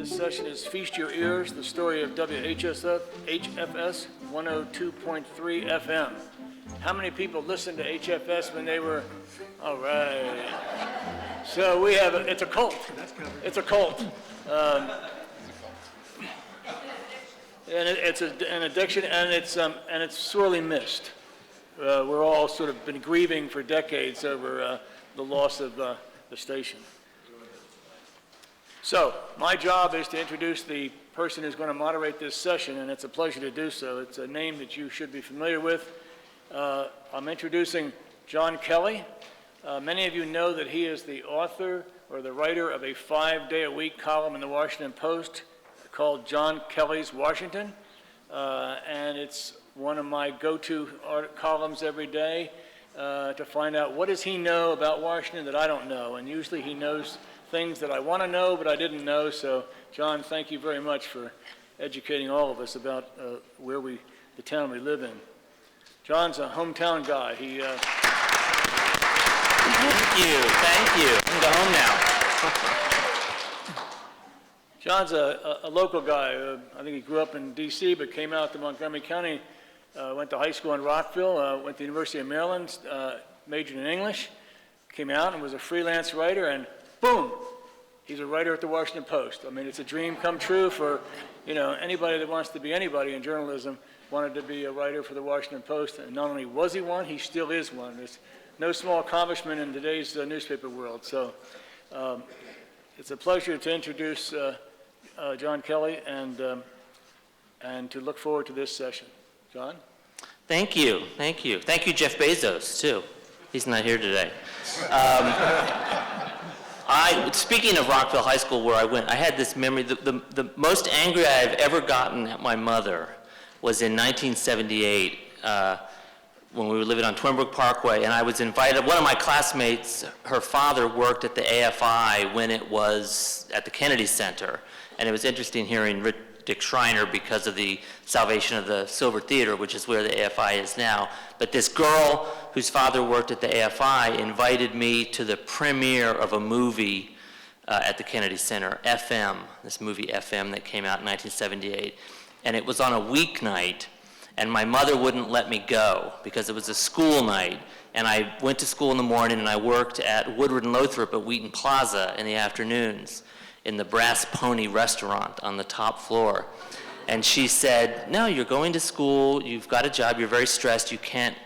This session is Feast Your Ears, the story of WHFS 102.3 FM. How many people listened to HFS when they were, all right. So we have, it's a cult. It's a cult. And it's an addiction, and it's sorely missed. We're all sort of been grieving for decades over the loss of the station. So my job is to introduce the person who's going to moderate this session, and it's a pleasure to do so. It's a name that you should be familiar with. I'm introducing John Kelly. Many of you know that he is the author or the writer of a 5-day-a-week column in the Washington Post called John Kelly's Washington, and it's one of my go-to columns every day to find out what does he know about Washington that I don't know, and usually he knows things that I want to know but I didn't know. So John, thank you very much for educating all of us about the town we live in. John's a hometown guy. He Thank you. I can go home now. John's a local guy. I think he grew up in D.C. but came out to Montgomery County, went to high school in Rockville, went to the University of Maryland, majored in English, came out and was a freelance writer, and boom, he's a writer at the Washington Post. I mean, it's a dream come true for, anybody that wants to be anybody in journalism wanted to be a writer for the Washington Post, and not only was he one, he still is one. There's no small accomplishment in today's newspaper world. So it's a pleasure to introduce John Kelly and to look forward to this session. John? Thank you. Thank you, Jeff Bezos, too. He's not here today. Speaking of Rockville High School, where I went, I had this memory. The most angry I've ever gotten at my mother was in 1978 when we were living on Twin Brook Parkway, and I was invited. One of my classmates, her father worked at the AFI when it was at the Kennedy Center, and it was interesting hearing Dick Schreiner because of the salvation of the Silver Theater, which is where the AFI is now. But this girl whose father worked at the AFI invited me to the premiere of a movie at the Kennedy Center, FM, this movie FM that came out in 1978. And it was on a weeknight, and my mother wouldn't let me go because it was a school night. And I went to school in the morning, and I worked at Woodward and Lothrop at Wheaton Plaza in the afternoons in the Brass Pony restaurant on the top floor. And she said, no, you're going to school, you've got a job, you're very stressed, you can't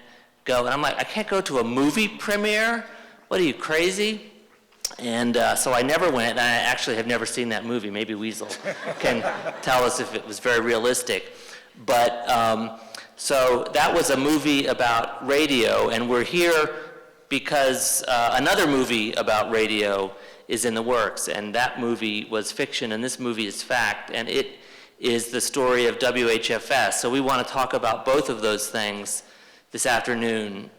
go. And I'm like, I can't go to a movie premiere? What are you, crazy? And so I never went, and I actually have never seen that movie. Maybe Weasel can tell us if it was very realistic. But so that was a movie about radio, and we're here because another movie about radio is in the works, and that movie was fiction, and this movie is fact, and it is the story of WHFS. So we want to talk about both of those things this afternoon.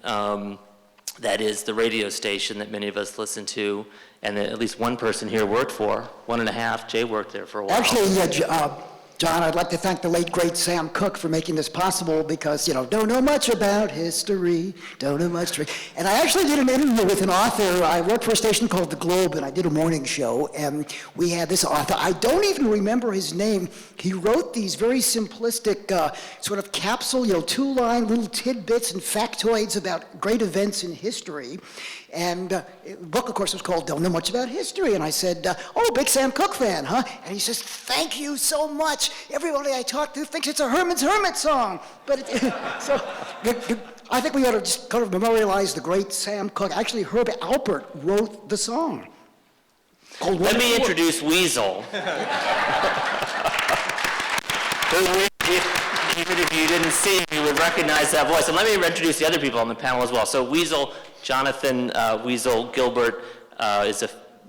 That is the radio station that many of us listen to, and that at least one person here worked for, 1.5. Jay worked there for a while. Actually, John, I'd like to thank the late, great Sam Cooke for making this possible because, don't know much about history, don't know much. And I actually did an interview with an author. I worked for a station called The Globe, and I did a morning show, and we had this author. I don't even remember his name. He wrote these very simplistic sort of capsule, 2-line little tidbits and factoids about great events in history. And the book, of course, was called Don't Know Much About History. And I said, oh, big Sam Cooke fan, huh? And he says, thank you so much. Everybody I talk to thinks it's a Herman's Hermit song. But so I think we ought to just kind of memorialize the great Sam Cooke. Actually, Herb Alpert wrote the song. Let me introduce Weasel. Even if you didn't see him, you would recognize that voice. And let me introduce the other people on the panel as well. So Weasel, Jonathan Weasel Gilbert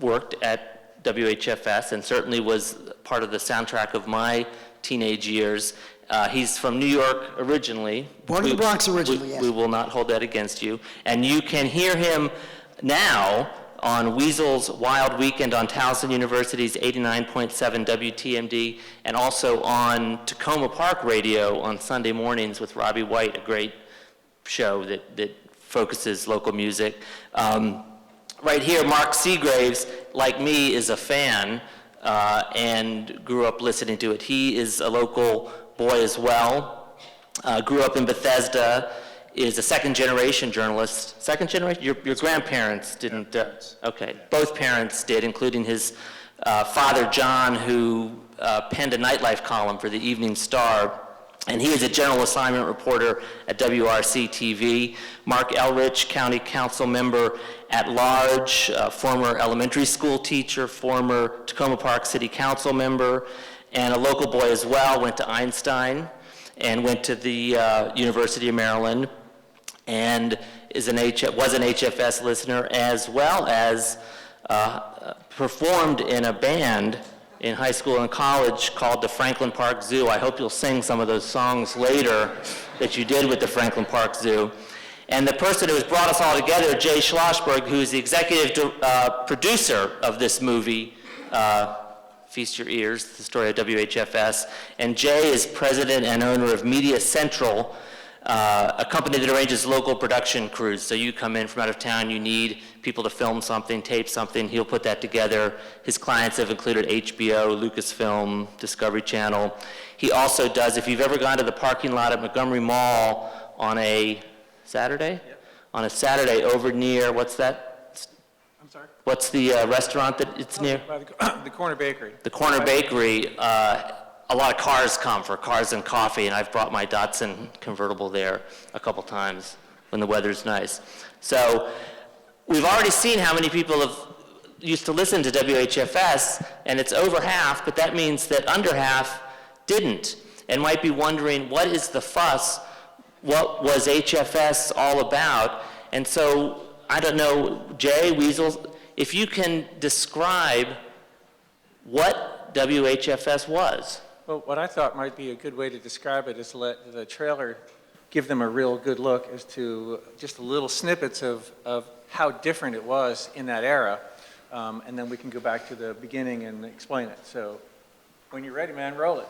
worked at WHFS and certainly was part of the soundtrack of my teenage years. He's from New York originally. Born in the Bronx originally, yes. We will not hold that against you. And you can hear him now on Weasel's Wild Weekend on Towson University's 89.7 WTMD, and also on Tacoma Park Radio on Sunday mornings with Robbie White, a great show that focuses local music. Right here, Mark Segraves, like me, is a fan and grew up listening to it. He is a local boy as well, grew up in Bethesda, is a second-generation journalist. Second generation? Your grandparents didn't? Okay, both parents did, including his father, John, who penned a nightlife column for the Evening Star. And he is a general assignment reporter at WRC-TV. Mark Elrich, County Council member at large, former elementary school teacher, former Tacoma Park City Council member, and a local boy as well, went to Einstein and went to the University of Maryland, and was an HFS listener, as well as performed in a band in high school and college called the Franklin Park Zoo. I hope you'll sing some of those songs later that you did with the Franklin Park Zoo. And the person who has brought us all together, Jay Schlossberg, who is the executive producer of this movie, Feast Your Ears, the story of WHFS. And Jay is president and owner of Media Central, a company that arranges local production crews. So you come in from out of town, you need people to film something, tape something, he'll put that together. His clients have included HBO, Lucasfilm, Discovery Channel. He also does, if you've ever gone to the parking lot at Montgomery Mall on a Saturday? Yep. On a Saturday over near, what's that? I'm sorry? What's the restaurant that it's near? The Corner Bakery. The Corner Bakery. A lot of cars come for cars and coffee, and I've brought my Datsun convertible there a couple times when the weather's nice. So we've already seen how many people have used to listen to WHFS, and it's over half, but that means that under half didn't, and might be wondering, what is the fuss? What was HFS all about? And so, I don't know, Jay, Weasel, if you can describe what WHFS was. Well, what I thought might be a good way to describe it is to let the trailer give them a real good look as to just little snippets of how different it was in that era, and then we can go back to the beginning and explain it. So when you're ready, man, roll it.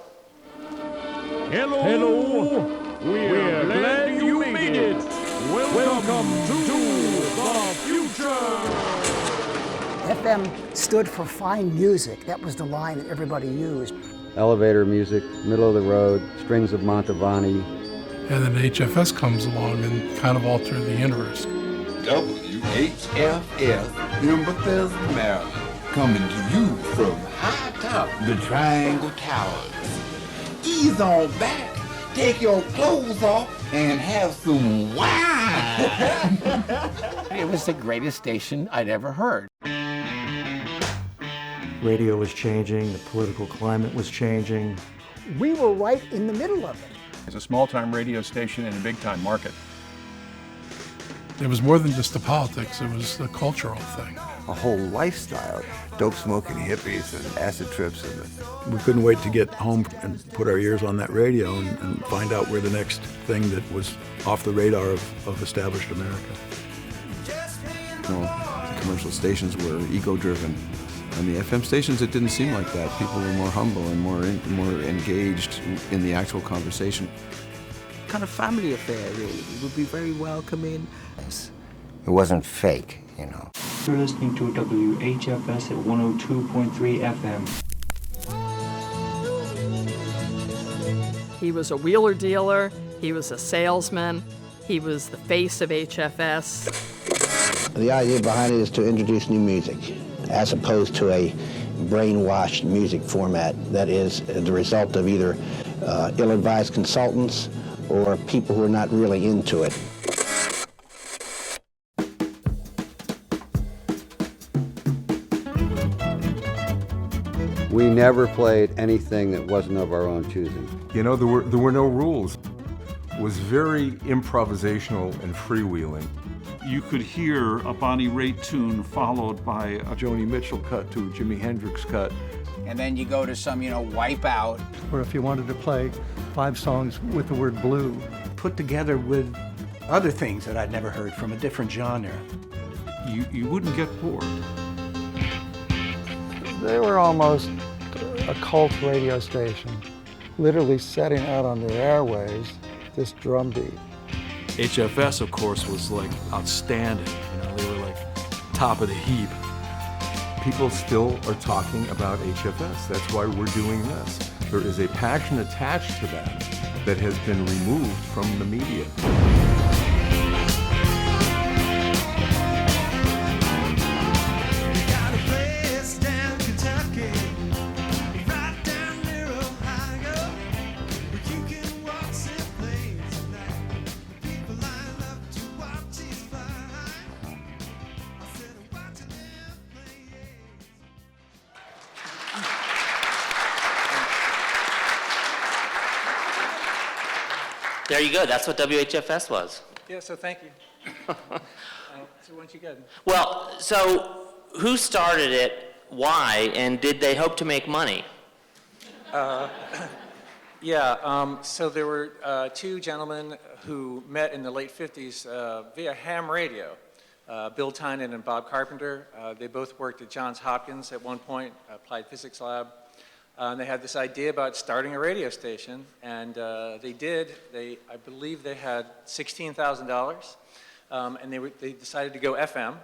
Hello. We're glad you made it. Welcome to the future. FM stood for fine music. That was the line that everybody used. Elevator music, middle of the road, strings of Mantovani. And then HFS comes along and kind of altered the universe. WHFS in Bethesda, Maryland, coming to you from Atop The Triangle Towers. Ease on back, take your clothes off, and have some wine. It was the greatest station I'd ever heard. Radio was changing, the political climate was changing. We were right in the middle of it. It's a small-time radio station in a big-time market. It was more than just the politics, it was the cultural thing. A whole lifestyle, dope smoking hippies and acid trips. We couldn't wait to get home and put our ears on that radio and find out where the next thing that was off the radar of established America. You know, the commercial stations were ego-driven. And the FM stations, it didn't seem like that. People were more humble and more engaged in the actual conversation. Kind of family affair, really. It would be very welcoming. It wasn't fake, you know. You're listening to WHFS at 102.3 FM. He was a wheeler dealer. He was a salesman. He was the face of HFS. The idea behind it is to introduce new music, as opposed to a brainwashed music format that is the result of either ill-advised consultants or people who are not really into it. We never played anything that wasn't of our own choosing. You know, there were no rules. It was very improvisational and freewheeling. You could hear a Bonnie Raitt tune followed by a Joni Mitchell cut to a Jimi Hendrix cut. And then you go to some, Wipeout. Or if you wanted to play 5 songs with the word blue. Put together with other things that I'd never heard from a different genre. You wouldn't get bored. They were almost a cult radio station, literally setting out on their airwaves this drum beat. HFS, of course, was like outstanding. They were like top of the heap. people still are talking about HFS. That's why we're doing this. There is a passion attached to that has been removed from the media. There you go. That's what WHFS was. Yeah, so thank you. So why don't you go? Well, so who started it, why, and did they hope to make money? So there were two gentlemen who met in the late 50s via ham radio, Bill Tynan and Bob Carpenter. They both worked at Johns Hopkins at one point, applied physics lab. And they had this idea about starting a radio station, and they did. I believe they had $16,000, and they decided to go FM.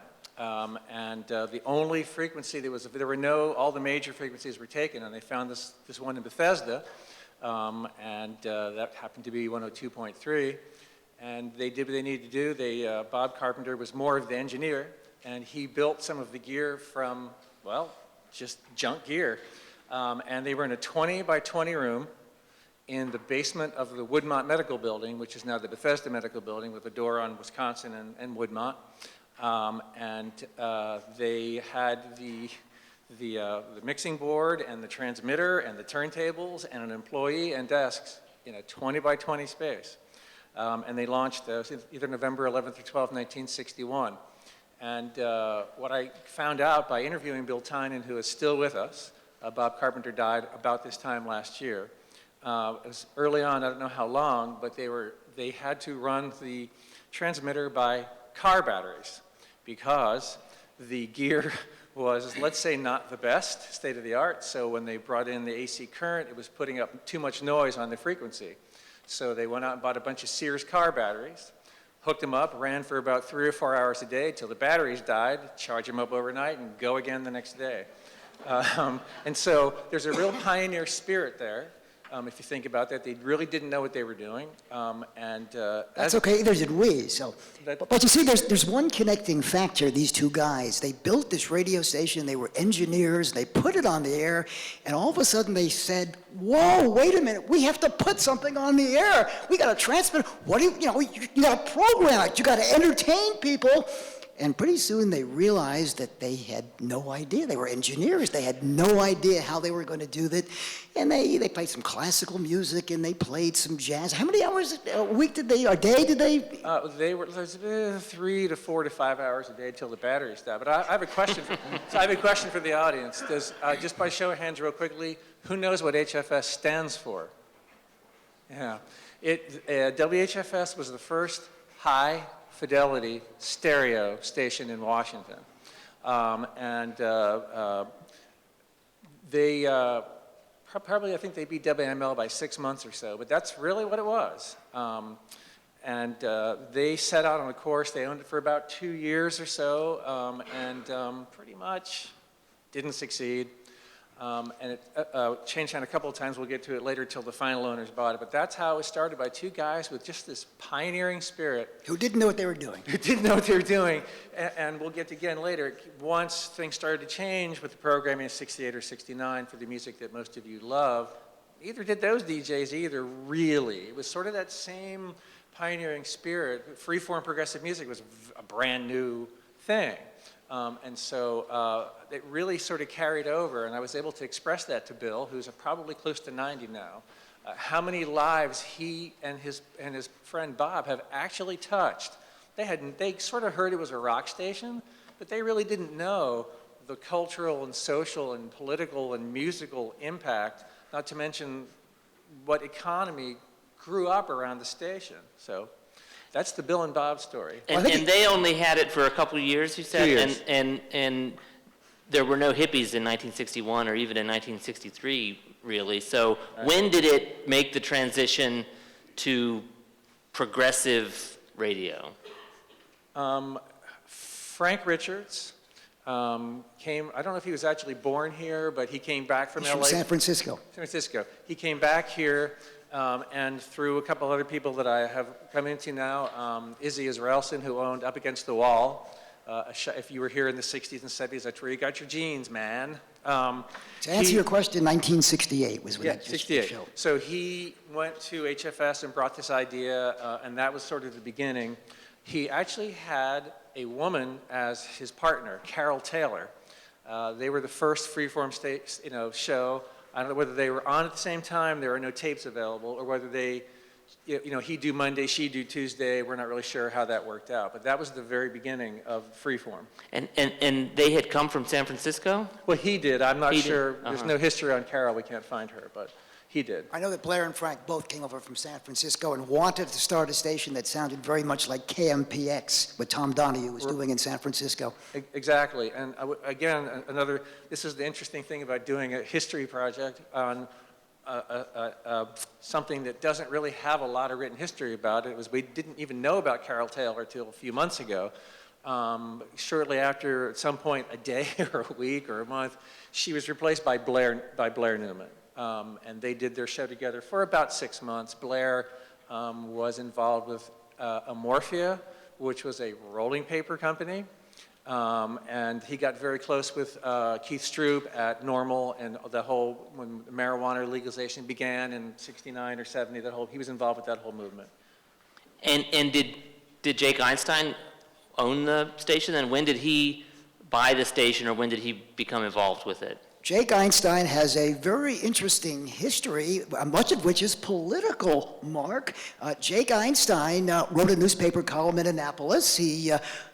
The only frequency all the major frequencies were taken, and they found this one in Bethesda, that happened to be 102.3. And they did what they needed to do. Bob Carpenter was more of the engineer, and he built some of the gear from, well, just junk gear. And they were in a 20 by 20 room in the basement of the Woodmont Medical Building, which is now the Bethesda Medical Building, with a door on Wisconsin and Woodmont. They had the mixing board and the transmitter and the turntables and an employee and desks in a 20 by 20 space. And they launched either November 11th or 12th, 1961. And what I found out by interviewing Bill Tynan, who is still with us, Bob Carpenter died about this time last year. It was early on, I don't know how long, but they had to run the transmitter by car batteries because the gear was, let's say, not the best, state of the art. So when they brought in the AC current, it was putting up too much noise on the frequency. So they went out and bought a bunch of Sears car batteries, hooked them up, ran for about 3 or 4 hours a day till the batteries died, charge them up overnight, and go again the next day. And so there's a real pioneer spirit there, if you think about that. They really didn't know what they were doing. That's okay, neither did we. But you see, there's one connecting factor, these two guys. They built this radio station, they were engineers, they put it on the air, and all of a sudden they said, whoa, wait a minute, we have to put something on the air. We got to transmit. You got to program it, you got to entertain people. And pretty soon they realized that they had no idea. They were engineers. They had no idea how they were going to do that. And they played some classical music and they played some jazz. How many hours a week did they, or a day did they? They were 3 to 4 to 5 hours a day till the batteries died. But I have a question. I have a question for the audience. Just by show of hands, real quickly, who knows what HFS stands for? Yeah, WHFS was the first high fidelity stereo station in Washington. They probably, I think they beat WML by 6 months or so, but that's really what it was. They set out on a course. They owned it for about 2 years or so, pretty much didn't succeed. It changed hands a couple of times. We'll get to it later till the final owners bought it. But that's how it was started, by two guys with just this pioneering spirit. Who didn't know what they were doing. Who didn't know what they were doing. And we'll get to again later. Once things started to change with the programming of 68 or 69 for the music that most of you love, neither did those DJs either, really. It was sort of that same pioneering spirit. Freeform progressive music was a brand new thing. It really sort of carried over, and I was able to express that to Bill, who's probably close to 90 now, how many lives he and his friend Bob have actually touched. They sort of heard it was a rock station, but they really didn't know the cultural and social and political and musical impact, not to mention what economy grew up around the station. So that's the Bill and Bob story. And they only had it for a couple of years, you said? 2 years. And there were no hippies in 1961 or even in 1963, really. So when did it make the transition to progressive radio? Frank Richards I don't know if he was actually born here, but he came back from He's LA. from San Francisco. San Francisco. He came back here, and through a couple other people that I have come into now, Izzy Israelson, who owned Up Against the Wall. If you were here in the 60s and 70s, that's where you got your jeans, man. To answer your question, 1968 was when that 68. show. So he went to HFS and brought this idea, and that was sort of the beginning. He actually had a woman as his partner, Carol Taylor. They were the first freeform show. I don't know whether they were on at the same time, there were no tapes available, or whether they, he'd do Monday, she'd do Tuesday. We're not really sure how that worked out, but that was the very beginning of freeform. And they had come from San Francisco? Well, he did. I'm not sure. Uh-huh. There's no history on Carol. We can't find her, but he did. I know that Blair and Frank both came over from San Francisco and wanted to start a station that sounded very much like KMPX, what Tom Donahue was doing in San Francisco. Exactly. And again, this is the interesting thing about doing a history project on something that doesn't really have a lot of written history about it. We didn't even know about Carol Taylor until a few months ago. Shortly after, at some point, a day or a week or a month, she was replaced by Blair Newman. And they did their show together for about 6 months. Blair was involved with Amorphia, which was a rolling paper company. And he got very close with Keith Stroop at Normal, and when marijuana legalization began in 69 or 70, he was involved with that whole movement. And did Jake Einstein own the station? And when did he buy the station, or when did he become involved with it? Jake Einstein has a very interesting history, much of which is political, Mark. Jake Einstein wrote a newspaper column in Annapolis. He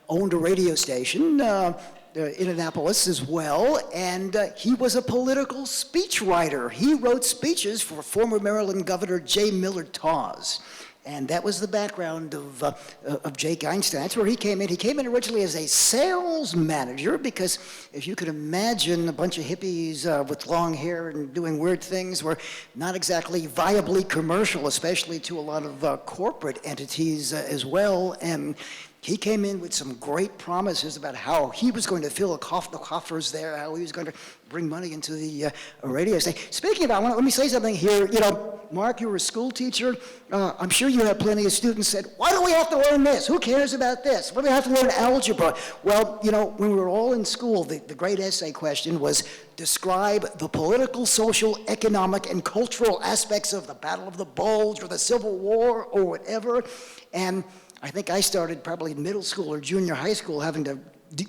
owned a radio station in Annapolis as well, and he was a political speechwriter. He wrote speeches for former Maryland Governor J. Millard Tawes. And that was the background of Jake Einstein. That's where he came in. He came in originally as a sales manager because, if you could imagine, a bunch of hippies with long hair and doing weird things were not exactly viably commercial, especially to a lot of corporate entities as well. And he came in with some great promises about how he was going to fill the coffers there, how he was going to bring money into the radio station. Speaking of that, let me say something here. Mark, you were a school teacher. I'm sure you have plenty of students that said, why do we have to learn this? Who cares about this? Why do we have to learn algebra? Well, when we were all in school, the great essay question was, describe the political, social, economic, and cultural aspects of the Battle of the Bulge or the Civil War or whatever. And I think I started probably in middle school or junior high school having to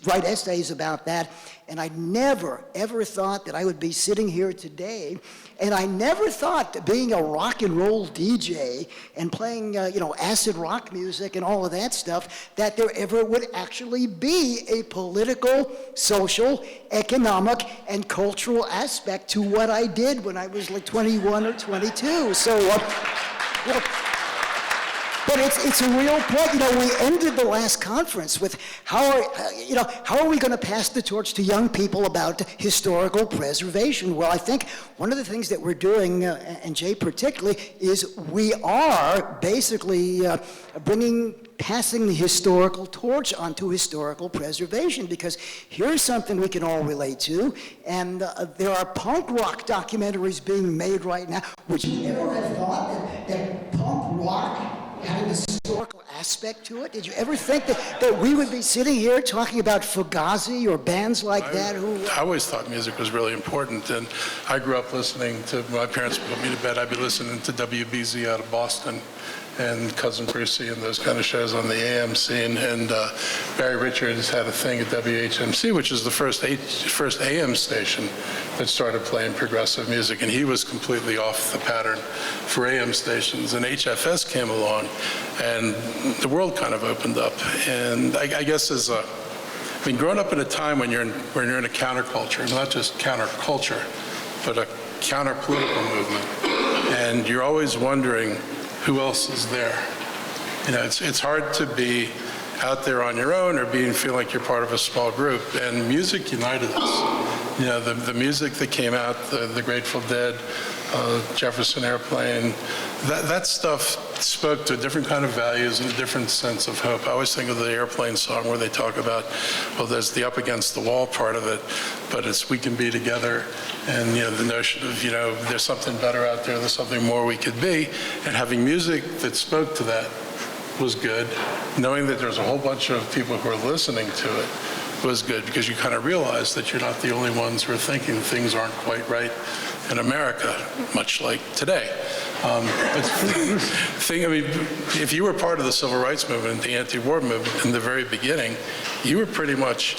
write essays about that, and I never, ever thought that I would be sitting here today, and I never thought that being a rock and roll DJ and playing, acid rock music and all of that stuff, that there ever would actually be a political, social, economic, and cultural aspect to what I did when I was like 21 or 22. So, but it's a real point. We ended the last conference with how are we going to pass the torch to young people about historical preservation? Well, I think one of the things that we're doing, and Jay particularly, is we are basically passing the historical torch onto historical preservation, because here's something we can all relate to, and there are punk rock documentaries being made right now. Would you ever have thought that punk rock had an historical aspect to it? Did you ever think that we would be sitting here talking about Fugazi or bands like that? I always thought music was really important, and I grew up listening to, my parents put me to bed, I'd be listening to WBZ out of Boston and Cousin Brucey and those kind of shows on the AM scene. And Barry Richards had a thing at WHMC, which is the first AM station that started playing progressive music, and he was completely off the pattern for AM stations. And HFS came along, and the world kind of opened up. And I guess growing up in a time when you're in a counterculture, not just counterculture, but a counter-political movement, and you're always wondering who else is there. It's hard to be out there on your own or feel like you're part of a small group. And music united us. The music that came out, the Grateful Dead, Jefferson Airplane, that stuff spoke to a different kind of values and a different sense of hope. I always think of the Airplane song where they talk about, well, there's the up against the wall part of it, but it's we can be together, and the notion of there's something better out there, there's something more we could be, and having music that spoke to that was good. Knowing that there's a whole bunch of people who are listening to it was good, because you kind of realize that you're not the only ones who are thinking things aren't quite right in America, much like today. If you were part of the civil rights movement, the anti-war movement in the very beginning, you were pretty much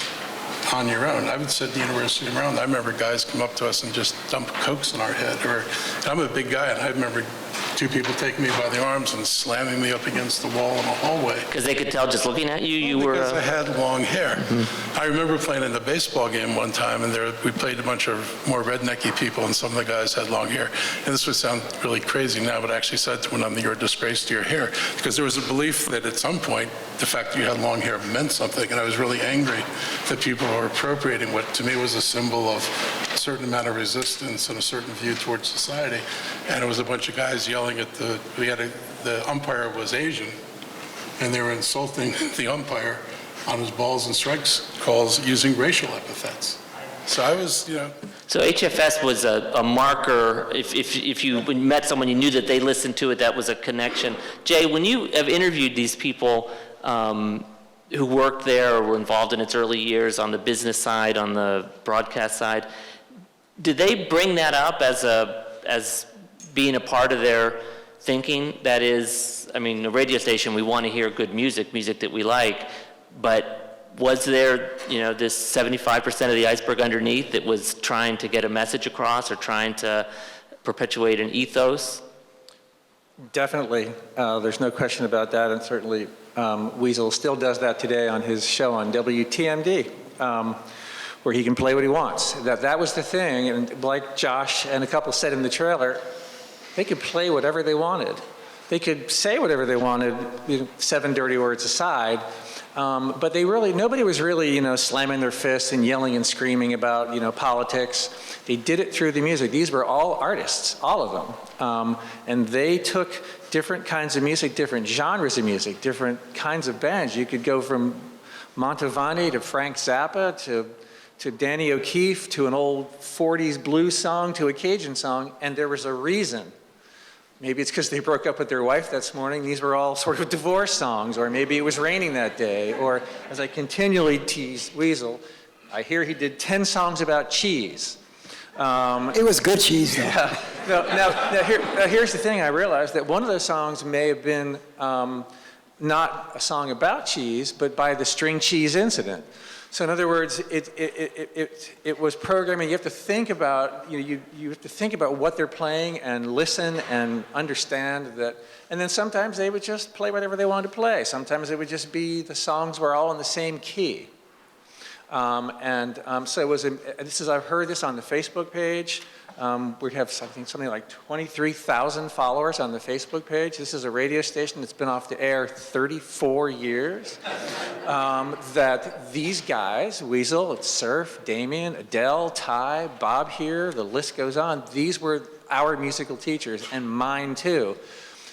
on your own. I would sit at the University of Maryland. I remember guys come up to us and just dump cokes in our head. And I'm a big guy, and I remember two people taking me by the arms and slamming me up against the wall in the hallway. Because they could tell just looking at you, Because I had long hair. I remember playing in a baseball game one time, and we played a bunch of more rednecky people, and some of the guys had long hair. And this would sound really crazy now, but I actually said to them, "You're a disgrace to your hair," because there was a belief that at some point the fact that you had long hair meant something, and I was really angry that people were appropriating what to me was a symbol of a certain amount of resistance and a certain view towards society. And it was a bunch of guys yelling at the umpire was Asian, and they were insulting the umpire on his balls and strikes calls using racial epithets. So I was, So HFS was a marker. If you met someone, you knew that they listened to it, that was a connection. Jay, when you have interviewed these people who worked there or were involved in its early years on the business side, on the broadcast side, did they bring that up as being a part of their thinking? That is, a radio station, we want to hear good music that we like, but was there, this 75% of the iceberg underneath that was trying to get a message across or trying to perpetuate an ethos? Definitely. There's no question about that, and certainly Weasel still does that today on his show on WTMD, where he can play what he wants. That was the thing, and like Josh and a couple said in the trailer, they could play whatever they wanted. They could say whatever they wanted, 7 dirty words aside, but nobody was really, slamming their fists and yelling and screaming about, politics. They did it through the music. These were all artists, all of them. And they took different kinds of music, different genres of music, different kinds of bands. You could go from Mantovani to Frank Zappa to Danny O'Keefe to an old 40s blues song to a Cajun song, and there was a reason. Maybe it's because they broke up with their wife that morning. These were all sort of divorce songs, or maybe it was raining that day, or as I continually tease Weasel, I hear he did 10 songs about cheese. It was good cheese, though. Yeah. Now, here's the thing. I realized that one of those songs may have been not a song about cheese, but by the string cheese incident. So in other words, it was programming. You have to think about, you have to think about what they're playing and listen and understand that. And then sometimes they would just play whatever they wanted to play. Sometimes it would just be the songs were all in the same key. So it was, I've heard this on the Facebook page. We have something like 23,000 followers on the Facebook page. This is a radio station that's been off the air 34 years. That these guys, Weasel, Surf, Damien, Adele, Ty, Bob here, the list goes on. These were our musical teachers, and mine too.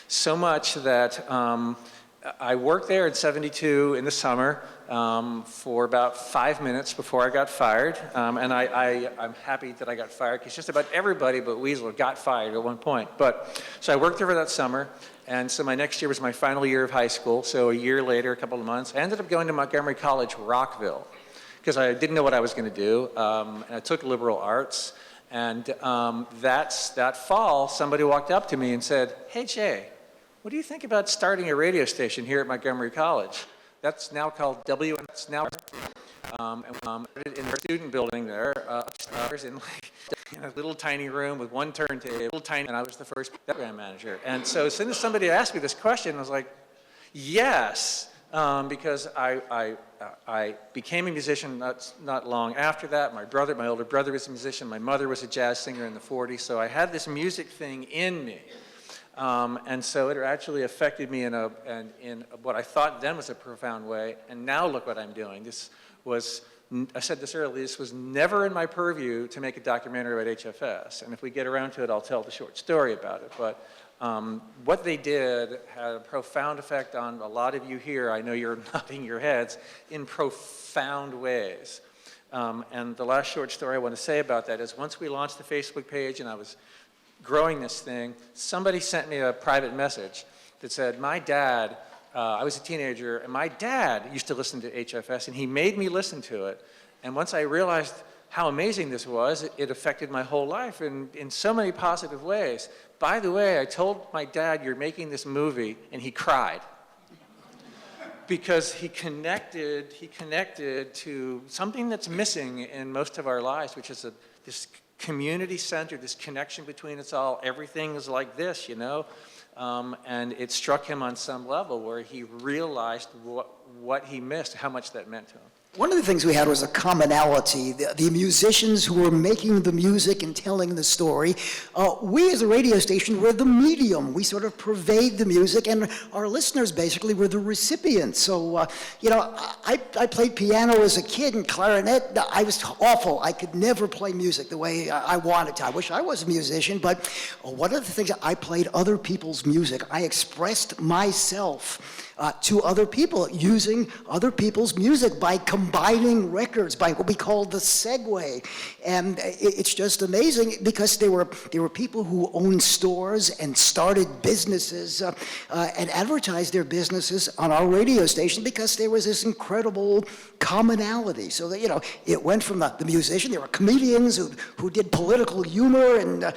So much that I worked there in '72 in the summer for about 5 minutes before I got fired. And I'm happy that I got fired, because just about everybody but Weasel got fired at one point. So I worked there for that summer, and so my next year was my final year of high school. So a year later, a couple of months, I ended up going to Montgomery College, Rockville, because I didn't know what I was going to do. And I took liberal arts. And that fall, somebody walked up to me and said, "Hey, Jay, what do you think about starting a radio station here at Montgomery College?" That's now called WNS now. In the student building there, upstairs in a little tiny room with one turntable, and I was the first program manager. And so as soon as somebody asked me this question, I was like, yes, because I became a musician not long after that. My older brother was a musician. My mother was a jazz singer in the 40s. So I had this music thing in me. And so it actually affected me in what I thought then was a profound way. And now look what I'm doing. I said this earlier, this was never in my purview to make a documentary about HFS. And if we get around to it, I'll tell the short story about it. But What they did had a profound effect on a lot of you here. I know you're nodding your heads in profound ways. And the last short story I want to say about that is once we launched the Facebook page and I was growing this thing, somebody sent me a private message that said, my dad, I was a teenager, and my dad used to listen to HFS, and he made me listen to it. And once I realized how amazing this was, it affected my whole life in so many positive ways. By the way, I told my dad, you're making this movie, and he cried. Because he connected to something that's missing in most of our lives, which is this community center, this connection between us all. Everything is like this, you know? And it struck him on some level where he realized what he missed, how much that meant to him. One of the things we had was a commonality. The musicians who were making the music and telling the story, we as a radio station were the medium. We sort of pervade the music, and our listeners basically were the recipients. So, you know, I played piano as a kid and clarinet. I was awful. I could never play music the way I wanted to. I wish I was a musician, but one of the things, I played other people's music. I expressed myself to other people, using other people's music by combining records, by what we call the segue. And it's just amazing because there were people who owned stores and started businesses and advertised their businesses on our radio station because there was this incredible commonality. So that, you know, it went from the musician, there were comedians who did political humor and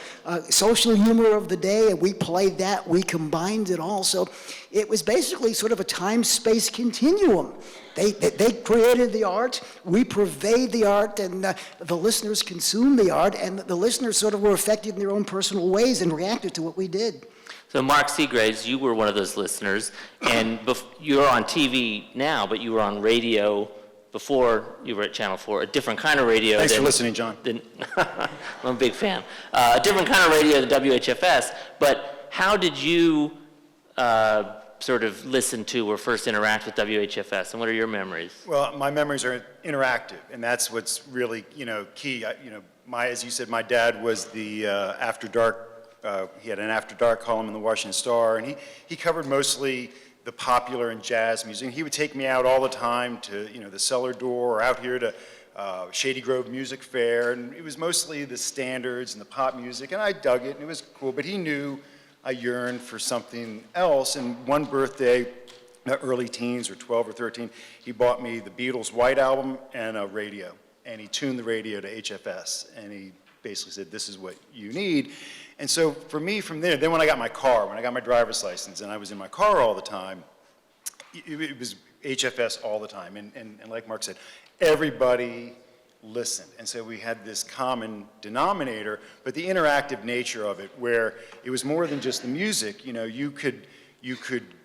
social humor of the day, and we played that, we combined it all. So it was basically sort of a time-space continuum. They created the art, we pervade the art, and the listeners consume the art, and the listeners sort of were affected in their own personal ways and reacted to what we did. So Mark Segraves, you were one of those listeners, and you're on TV now, but you were on radio before you were at Channel 4, a different kind of radio. Thanks for listening, John. I'm a big fan. A different kind of radio than WHFS, but how did you sort of listen to or first interact with WHFS, and what are your memories? Well, my memories are interactive, and that's what's really, you know, key. As you said, my dad was the After Dark, he had an After Dark column in the Washington Star, and he covered mostly the popular and jazz music. He would take me out all the time to, you know, the Cellar Door or out here to Shady Grove Music Fair, and it was mostly the standards and the pop music, and I dug it, and it was cool, but he knew I yearned for something else. And one birthday, early teens or 12 or 13, he bought me the Beatles' White Album and a radio. And he tuned the radio to HFS. And he basically said, this is what you need. And so for me, from there, then when I got my car, when I got my driver's license, and I was in my car all the time, it was HFS all the time. And like Mark said, everybody listened. And so we had this common denominator, but the interactive nature of it, where it was more than just the music. You know, you could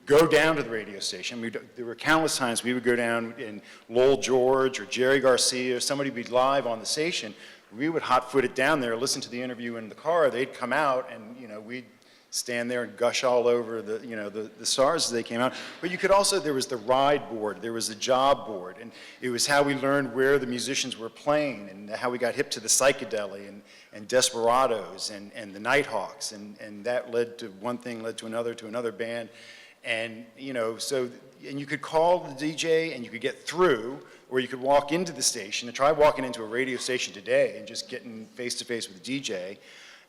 go down to the radio station. There were countless times we would go down, and Lowell George or Jerry Garcia, or somebody would be live on the station. We would hot-foot it down there, listen to the interview in the car. They'd come out, and, you know, we'd stand there and gush all over the, you know, the stars as they came out. But you could also, there was the ride board, there was the job board, and it was how we learned where the musicians were playing, and how we got hip to the psychedelic and Desperados and the Nighthawks, and that led to one thing, led to another band. And, you know, so, and you could call the DJ and you could get through, or you could walk into the station, and try walking into a radio station today and just getting face-to-face with the DJ.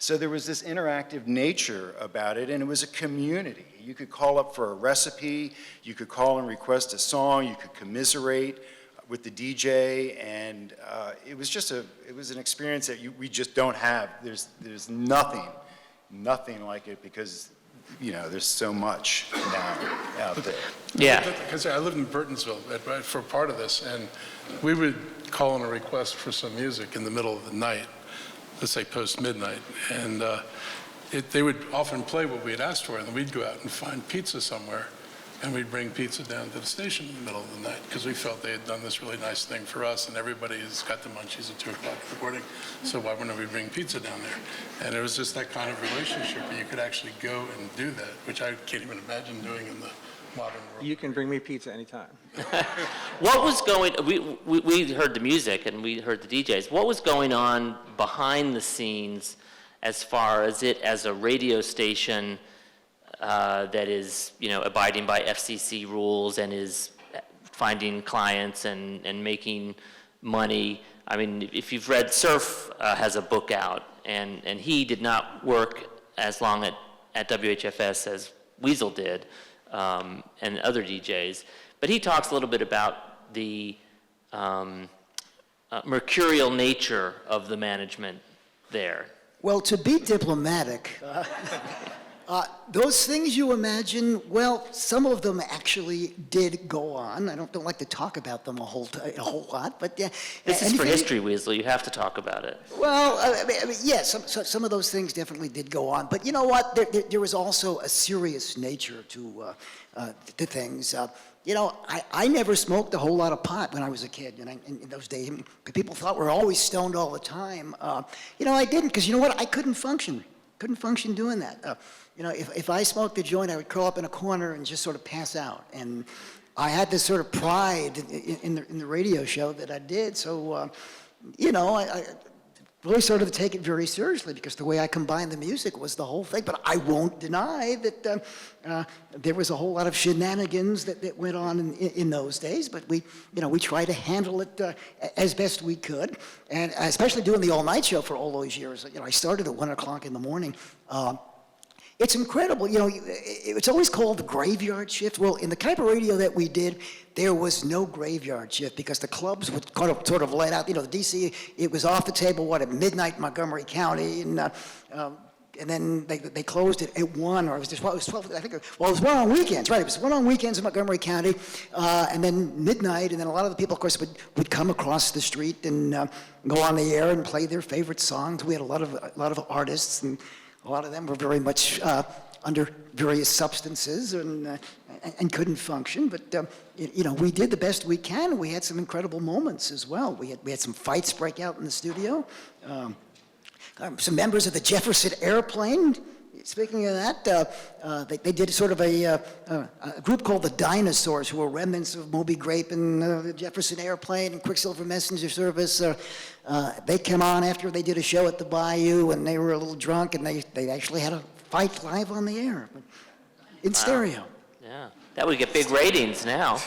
So there was this interactive nature about it, and it was a community. You could call up for a recipe, you could call and request a song, you could commiserate with the DJ, and it was just it was an experience that we just don't have. There's nothing like it, because, you know, there's so much now out there. Yeah. Because I lived in Burtonsville for part of this, and we would call in a request for some music in the middle of the night, let's say post-midnight, and they would often play what we had asked for, and then we'd go out and find pizza somewhere, and we'd bring pizza down to the station in the middle of the night, because we felt they had done this really nice thing for us, and everybody has got the munchies at 2 o'clock in the morning, so why wouldn't we bring pizza down there? And it was just that kind of relationship where you could actually go and do that, which I can't even imagine doing in the modern world. You can bring me pizza anytime. What was going, we heard the music and we heard the DJs. What was going on behind the scenes as far as it as a radio station that is, abiding by FCC rules and is finding clients and making money. I mean, if you've read, Surf has a book out, and he did not work as long at WHFS as Weasel did, and other DJs. But he talks a little bit about the mercurial nature of the management there. Well, to be diplomatic, those things you imagine, well, some of them actually did go on. I don't like to talk about them a whole lot, but yeah. This is for history, Weasel. You have to talk about it. Well, yes, some of those things definitely did go on. But you know what? There was also a serious nature to things. I never smoked a whole lot of pot when I was a kid. In those days, people thought we were always stoned all the time. I didn't, because you know what? I couldn't function. Couldn't function doing that. If I smoked a joint, I would curl up in a corner and just sort of pass out. And I had this sort of pride in the radio show that I did. So, I really started to take it very seriously, because the way I combined the music was the whole thing. But I won't deny that there was a whole lot of shenanigans that went on in those days. But we tried to handle it as best we could, and especially doing the all-night show for all those years. I started at 1 o'clock in the morning. It's incredible. It's always called the graveyard shift. Well, in the type of radio that we did, there was no graveyard shift, because the clubs would sort of let out. The DC, it was off the table, at midnight in Montgomery County, and then they closed it at 1, or it was 12, I think. It was 1 on weekends, right? It was 1 on weekends in Montgomery County, and then midnight, and then a lot of the people, of course, would come across the street and go on the air and play their favorite songs. We had a lot of artists, and a lot of them were very much under various substances and couldn't function. But we did the best we can. We had some incredible moments as well. We had some fights break out in the studio. Some members of the Jefferson Airplane. Speaking of that, they did sort of a group called the Dinosaurs, who were remnants of Moby Grape and the Jefferson Airplane and Quicksilver Messenger Service. They came on after they did a show at the Bayou, and they were a little drunk, and they actually had a fight live on the air in stereo. Yeah, that would get big ratings now.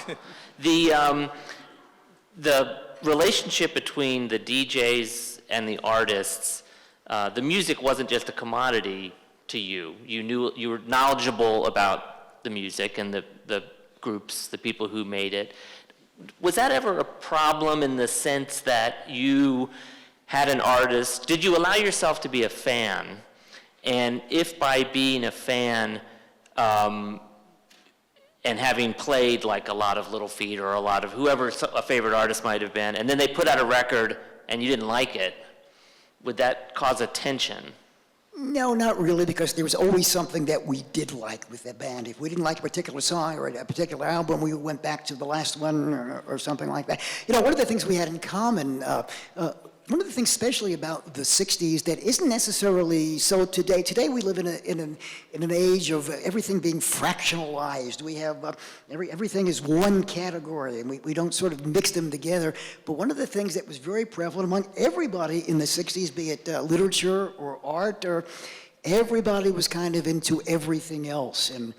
The relationship between the DJs and the artists, the music wasn't just a commodity to you. You were knowledgeable about the music and the groups, the people who made it. Was that ever a problem in the sense that you had an artist? Did you allow yourself to be a fan? And if by being a fan and having played like a lot of Little Feat or a lot of whoever a favorite artist might have been, and then they put out a record and you didn't like it, would that cause a tension? No, not really, because there was always something that we did like with that band. If we didn't like a particular song or a particular album, we went back to the last one or something like that. One of the things we had in common, one of the things especially about the 60s that isn't necessarily so today. Today we live in an age of everything being fractionalized. We have everything is one category, and we don't sort of mix them together. But one of the things that was very prevalent among everybody in the 60s, be it literature or art, or everybody was kind of into everything else. And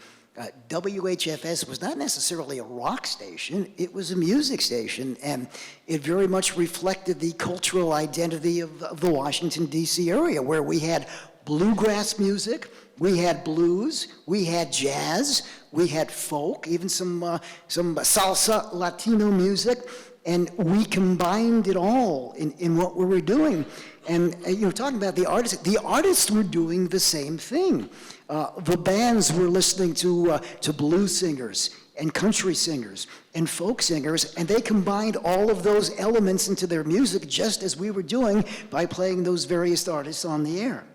WHFS was not necessarily a rock station, it was a music station, and it very much reflected the cultural identity of the Washington, D.C. area, where we had bluegrass music, we had blues, we had jazz, we had folk, even some salsa Latino music, and we combined it all in what we were doing. And talking about the artists were doing the same thing. The bands were listening to blues singers and country singers and folk singers, and they combined all of those elements into their music, just as we were doing by playing those various artists on the air.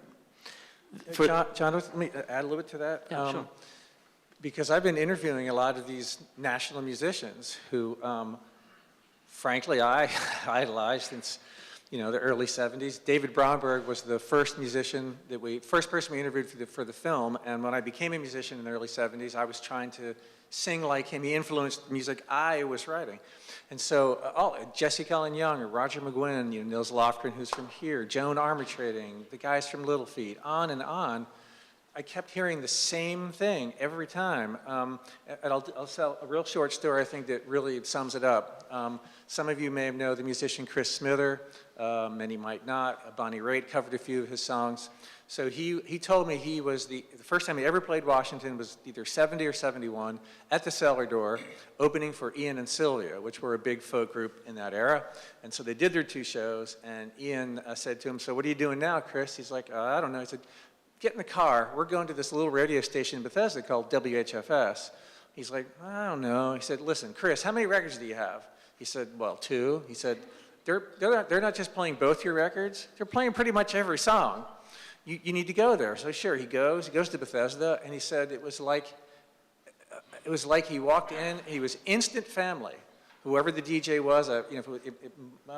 John, let me add a little bit to that. Yeah, sure. Because I've been interviewing a lot of these national musicians who, frankly, I idolized since the early 70s. David Bromberg was the first person we interviewed for the film, and when I became a musician in the early 70s, I was trying to sing like him. He influenced the music I was writing. And so, Jesse Cullen Young, or Roger McGuinn, Nils Lofgren, who's from here, Joan Armatrading, the guys from Little Feat, on and on. I kept hearing the same thing every time. And I'll tell a real short story, I think, that really sums it up. Some of you may know the musician Chris Smither. Many might not. Bonnie Raitt covered a few of his songs. So he told me he was the first time he ever played Washington was either 70 or 71 at the Cellar Door, opening for Ian and Sylvia, which were a big folk group in that era. And so they did their 2 shows, and Ian said to him, "So what are you doing now, Chris?" He's like, "I don't know." He said, "Get in the car. We're going to this little radio station in Bethesda called WHFS." He's like, "I don't know." He said, "Listen, Chris, how many records do you have?" He said, "Well, 2." He said, they're not just playing both your records. They're playing pretty much every song. You need to go there." So sure, he goes to Bethesda, and he said it was like he walked in, he was instant family. Whoever the DJ was, it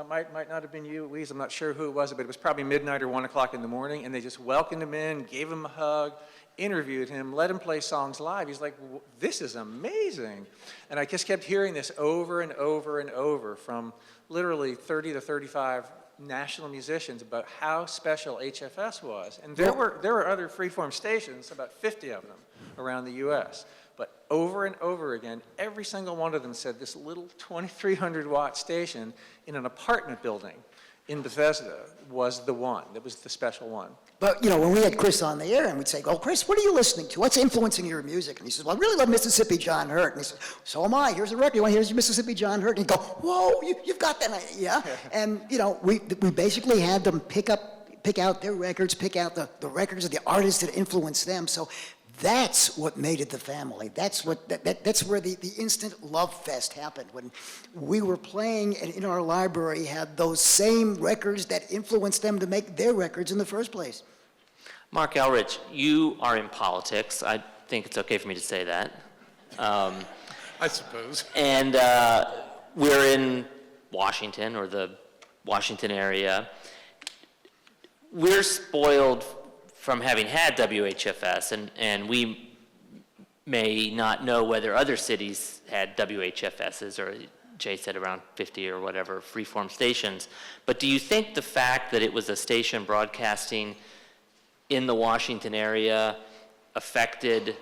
might not have been you, Weasel, I'm not sure who it was, but it was probably midnight or 1 o'clock in the morning, and they just welcomed him in, gave him a hug, interviewed him, let him play songs live. He's like, "This is amazing." And I just kept hearing this over and over and over from literally 30 to 35 national musicians about how special HFS was. And there were other freeform stations, about 50 of them around the US. But over and over again, every single one of them said this little 2,300 watt station in an apartment building in Bethesda was the one, that was the special one. But, when we had Chris on the air and we'd say, "Oh, Chris, what are you listening to? What's influencing your music?" And he says, "Well, I really love Mississippi John Hurt." And he said, "So am I. Here's a record. You want to hear Mississippi John Hurt?" And he'd go, "Whoa, you've got that." Yeah. And, we basically had them pick out their records, pick out the records of the artists that influenced them. So that's what made it the family. That's where the instant love fest happened, when we were playing and in our library had those same records that influenced them to make their records in the first place. Mark Elrich, you are in politics. I think it's okay for me to say that. I suppose. And we're in Washington, or the Washington area. We're spoiled from having had WHFS, and we may not know whether other cities had WHFSs, or Jay said around 50 or whatever freeform stations. But do you think the fact that it was a station broadcasting in the Washington area affected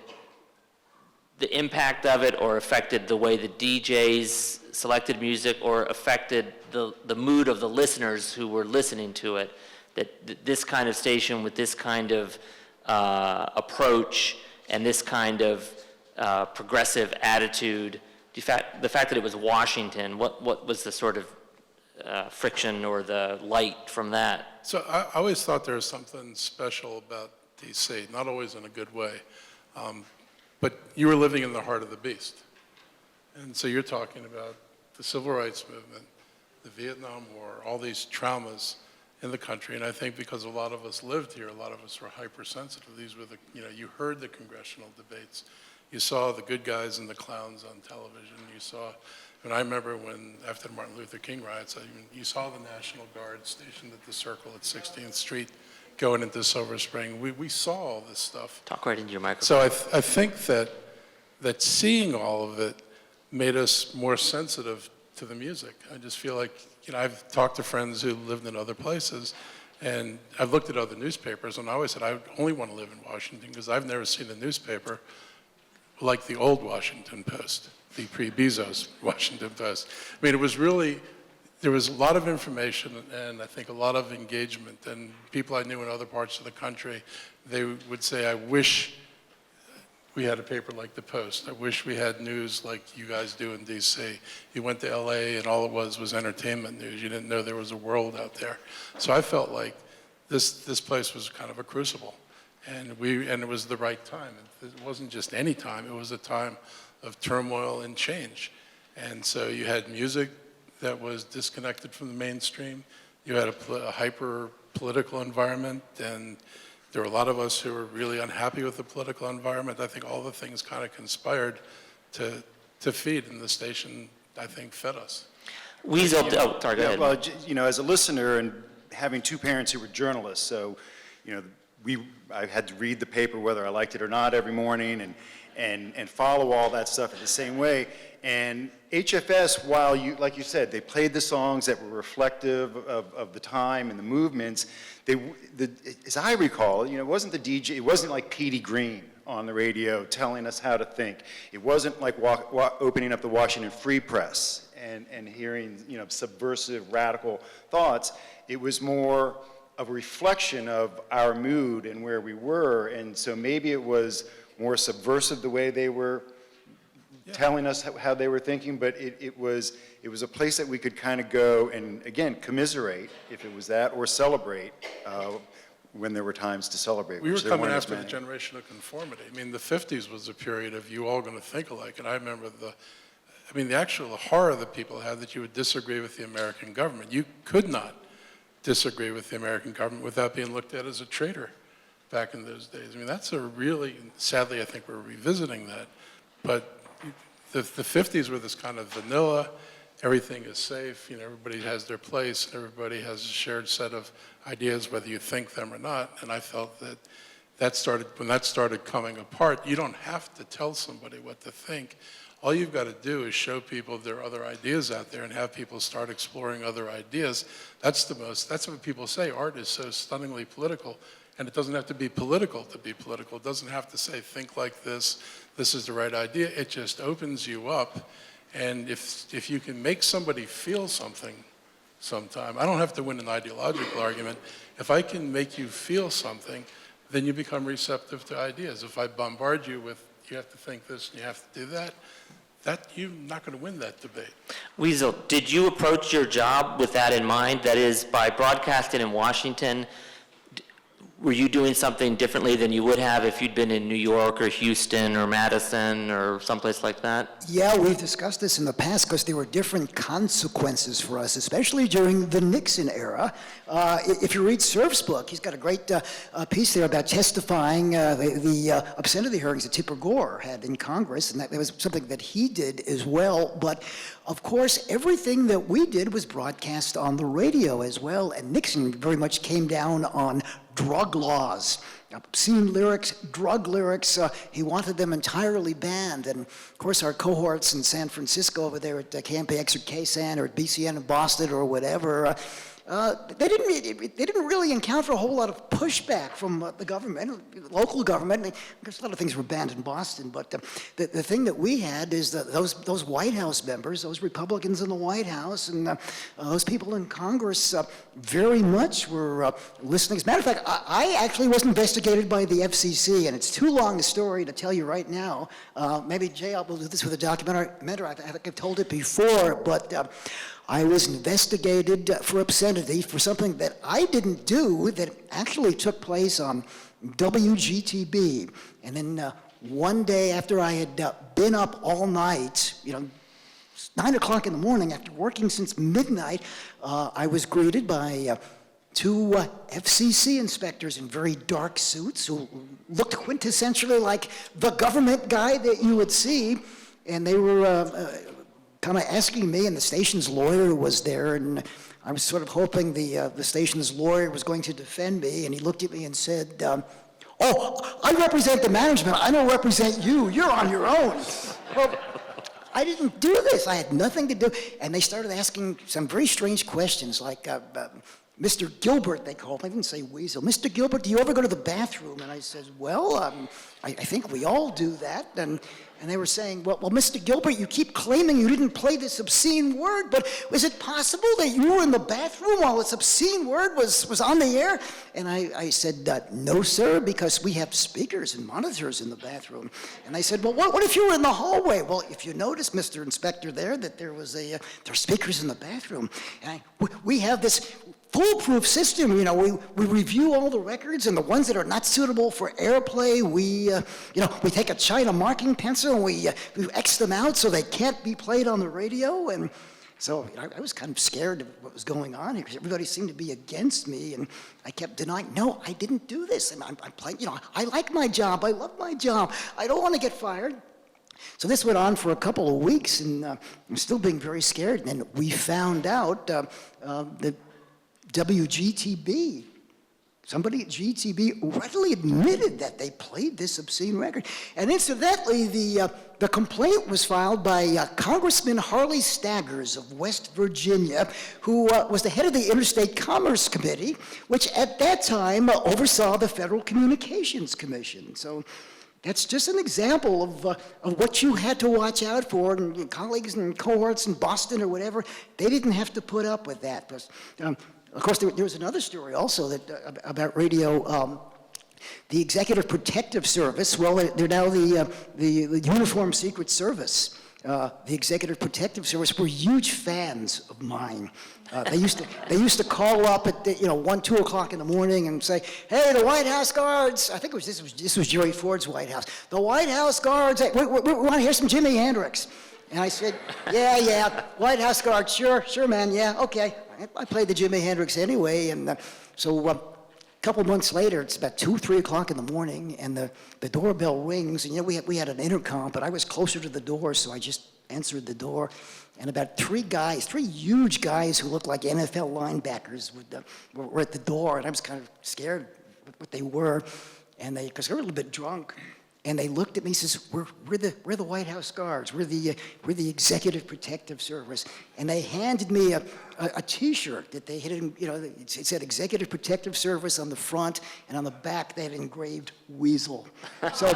the impact of it, or affected the way the DJs selected music, or affected the mood of the listeners who were listening to it? That this kind of station with this kind of approach and this kind of progressive attitude, the fact that it was Washington, what was the sort of friction or the light from that? So I always thought there was something special about DC, not always in a good way. But you were living in the heart of the beast. And so you're talking about the Civil Rights Movement, the Vietnam War, all these traumas in the country. And I think because a lot of us lived here, a lot of us were hypersensitive. These were you heard the congressional debates. You saw the good guys and the clowns on television. You saw, and I remember when, after the Martin Luther King riots, you saw the National Guard stationed at the Circle at 16th Street going into Silver Spring. We saw all this stuff. Talk right into your microphone. So I think that seeing all of it made us more sensitive to the music. I just feel like, I've talked to friends who lived in other places, and I've looked at other newspapers, and I always said I only want to live in Washington because I've never seen a newspaper like the old Washington Post, the pre-Bezos Washington Post. I mean, it was really, there was a lot of information and I think a lot of engagement, and people I knew in other parts of the country, they would say, "I wish we had a paper like the Post. I wish we had news like you guys do in DC. You went to LA and all it was entertainment news. You didn't know there was a world out there." So I felt like this place was kind of a crucible, and it was the right time. It wasn't just any time, it was a time of turmoil and change. And so you had music that was disconnected from the mainstream. You had a hyper political environment, and there were a lot of us who were really unhappy with the political environment. I think all the things kind of conspired to feed, and the station, I think, fed us. Weasel, sorry, go ahead. Well, as a listener and having two parents who were journalists, so, I had to read the paper whether I liked it or not every morning, and follow all that stuff in the same way. And HFS, while like you said, they played the songs that were reflective of the time and the movements, as I recall, it wasn't the DJ, it wasn't like Petey Green on the radio telling us how to think. It wasn't like opening up the Washington Free Press and hearing, subversive, radical thoughts. It was more of a reflection of our mood and where we were, and so maybe it was more subversive the way they were telling us how they were thinking, but it was a place that we could kind of go and, again, commiserate, if it was that, or celebrate when there were times to celebrate. We were coming after the generation of conformity. I mean, the 50s was a period of you all going to think alike, and I remember the actual horror that people had that you would disagree with the American government. You could not disagree with the American government without being looked at as a traitor back in those days. I mean, that's a really, sadly, I think we're revisiting that, but the 50s were this kind of vanilla, everything is safe, everybody has their place, everybody has a shared set of ideas, whether you think them or not, and I felt that when that started coming apart, you don't have to tell somebody what to think. All you've got to do is show people there are other ideas out there and have people start exploring other ideas. That's what people say, art is so stunningly political, and it doesn't have to be political to be political. It doesn't have to say, think like this is the right idea. It just opens you up, and if you can make somebody feel something sometime, I don't have to win an ideological argument. If I can make you feel something, then you become receptive to ideas. If I bombard you with, you have to think this and you have to do that, you're not going to win that debate. Weasel, did you approach your job with that in mind? That is, by broadcasting in Washington, were you doing something differently than you would have if you'd been in New York or Houston or Madison or someplace like that? Yeah, we've discussed this in the past because there were different consequences for us, especially during the Nixon era. If you read Cerf's book, he's got a great piece there about testifying the obscenity hearings that Tipper Gore had in Congress, and that was something that he did as well. But of course, everything that we did was broadcast on the radio as well, and Nixon very much came down on drug laws, obscene lyrics, drug lyrics. He wanted them entirely banned. And of course, our cohorts in San Francisco over there at Camp X or KSAN or at BCN in Boston or whatever, they didn't really encounter a whole lot of pushback from the government, local government. Because a lot of things were banned in Boston, but the thing that we had is that those White House members, those Republicans in the White House, and those people in Congress very much were listening. As a matter of fact, I actually was investigated by the FCC, and it's too long a story to tell you right now. Maybe Jay, I'll do this with a documentary. I think I've told it before, but I was investigated for obscenity for something that I didn't do that actually took place on WGTB. And then one day after I had been up all night, 9 o'clock in the morning after working since midnight, I was greeted by two FCC inspectors in very dark suits who looked quintessentially like the government guy that you would see. And they were kind of asking me, and the station's lawyer was there, and I was sort of hoping the station's lawyer was going to defend me, and he looked at me and said, oh, I represent the management, I don't represent you, you're on your own. Well, I didn't do this, I had nothing to do, and they started asking some very strange questions, like, Mr. Gilbert, they called him, I didn't say Weasel. Mr. Gilbert, do you ever go to the bathroom? And I said, well, I think we all do that. And they were saying, well, Mr. Gilbert, you keep claiming you didn't play this obscene word, but was it possible that you were in the bathroom while this obscene word was on the air? And I said, no, sir, because we have speakers and monitors in the bathroom. And they said, well, what if you were in the hallway? Well, if you notice, Mr. Inspector, that there are speakers in the bathroom. And we have this foolproof system, we review all the records, and the ones that are not suitable for airplay, we take a China marking pencil and we X them out so they can't be played on the radio. And so I was kind of scared of what was going on here because everybody seemed to be against me, and I kept denying, no, I didn't do this, and I'm playing, I like my job, I love my job, I don't want to get fired. So this went on for a couple of weeks, and I'm still being very scared. And then we found out that WGTB somebody at GTB readily admitted that they played this obscene record. And incidentally, the complaint was filed by Congressman Harley Staggers of West Virginia, who was the head of the Interstate Commerce Committee, which at that time oversaw the Federal Communications Commission. So that's just an example of what you had to watch out for, and your colleagues and cohorts in Boston or whatever, they didn't have to put up with that. But, of course, there was another story also that about radio. The Executive Protective Service, well, they're now the Uniformed Secret Service. The Executive Protective Service were huge fans of mine. They used to call up at 1, 2 o'clock in the morning and say, "Hey, the White House guards!" I think this was Jerry Ford's White House. The White House guards, we want to hear some Jimi Hendrix. And I said, yeah, White House guards, sure, man, yeah, okay. I played the Jimi Hendrix anyway, and so a couple months later, it's about 2, 3 o'clock in the morning, and the doorbell rings, and we had an intercom, but I was closer to the door, so I just answered the door, and about 3 huge guys who looked like NFL linebackers were at the door, and I was kind of scared what they were, and because they were a little bit drunk. And they looked at me and says, we're the White House guards. We're the Executive Protective Service. And they handed me a T-shirt that they had, it said Executive Protective Service on the front, and on the back they had engraved Weasel. So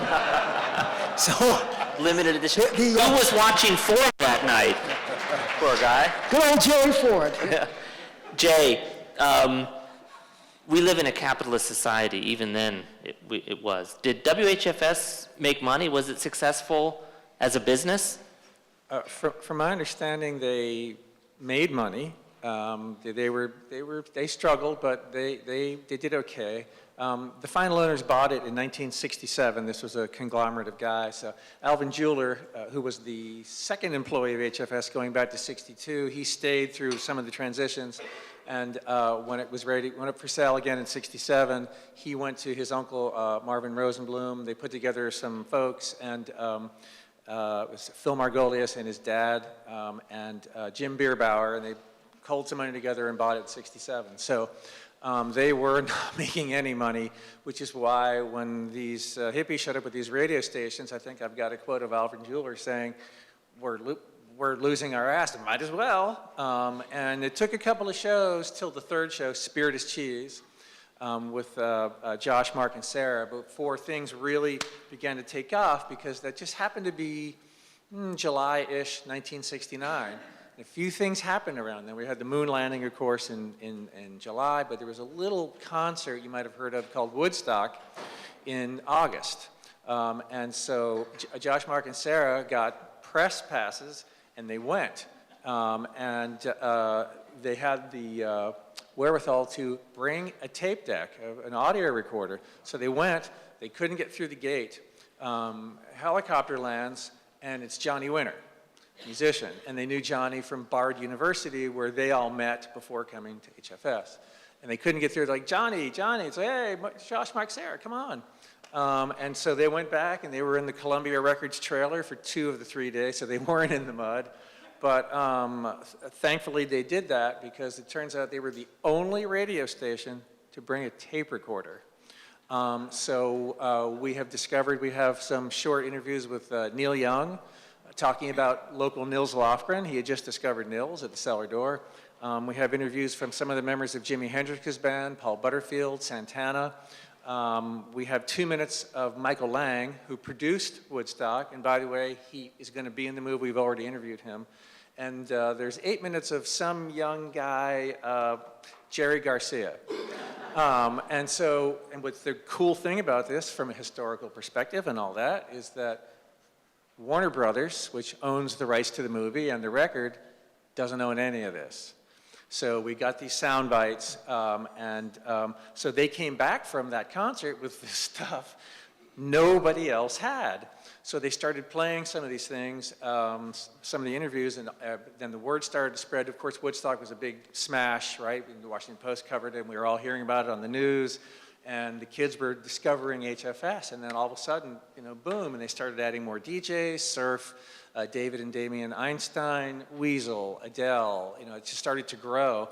limited edition. Who was watching Ford that night? Poor guy. Good old Jerry Ford. Yeah. Jay, we live in a capitalist society. Even then, it was. Did WHFS make money? Was it successful as a business? From my understanding, they made money. They struggled, but they did okay. The final owners bought it in 1967. This was a conglomerate of guys. So Alvin Jeweler, who was the second employee of HFS going back to '62, he stayed through some of the transitions. And when it went up for sale again in '67, he went to his uncle, Marvin Rosenblum. They put together some folks, and it was Phil Margolius and his dad, and Jim Bierbauer, and they culled some money together and bought it in '67. So they were not making any money, which is why when these hippies showed up with these radio stations, I think I've got a quote of Alvin Jeweler saying, we're losing our ass, might as well. And it took a couple of shows till the third show, Spirit is Cheese, with Josh, Mark, and Sarah, before things really began to take off, because that just happened to be July-ish, 1969. A few things happened around then. We had the moon landing, of course, in July, but there was a little concert you might have heard of called Woodstock in August. And so Josh, Mark, and Sarah got press passes, and they went. And they had the wherewithal to bring a tape deck, an audio recorder. So they went, they couldn't get through the gate. Helicopter lands, and it's Johnny Winter, musician. And they knew Johnny from Bard University, where they all met before coming to HFS. And they couldn't get through. They're like, Johnny. It's like, hey, Josh, Mark, Sarah, come on. And so they went back, and they were in the Columbia Records trailer for 2 of the 3 days, so they weren't in the mud. But thankfully they did that, because it turns out they were the only radio station to bring a tape recorder. So we have discovered, we have some short interviews with Neil Young, talking about local Nils Lofgren. He had just discovered Nils at the cellar door. We have interviews from some of the members of Jimi Hendrix's band, Paul Butterfield, Santana. We have 2 minutes of Michael Lang, who produced Woodstock, and by the way, he is going to be in the movie. We've already interviewed him. And there's 8 minutes of some young guy, Jerry Garcia. And what's the cool thing about this, from a historical perspective and all that, is that Warner Brothers, which owns the rights to the movie and the record, doesn't own any of this. So we got these sound bites, so they came back from that concert with this stuff nobody else had. So they started playing some of these things, some of the interviews, and then the word started to spread. Of course, Woodstock was a big smash, right? The Washington Post covered it, and we were all hearing about it on the news, and the kids were discovering HFS, and then all of a sudden, boom, and they started adding more DJs, Surf, David and Damien Einstein, Weasel, Adele, it just started to grow.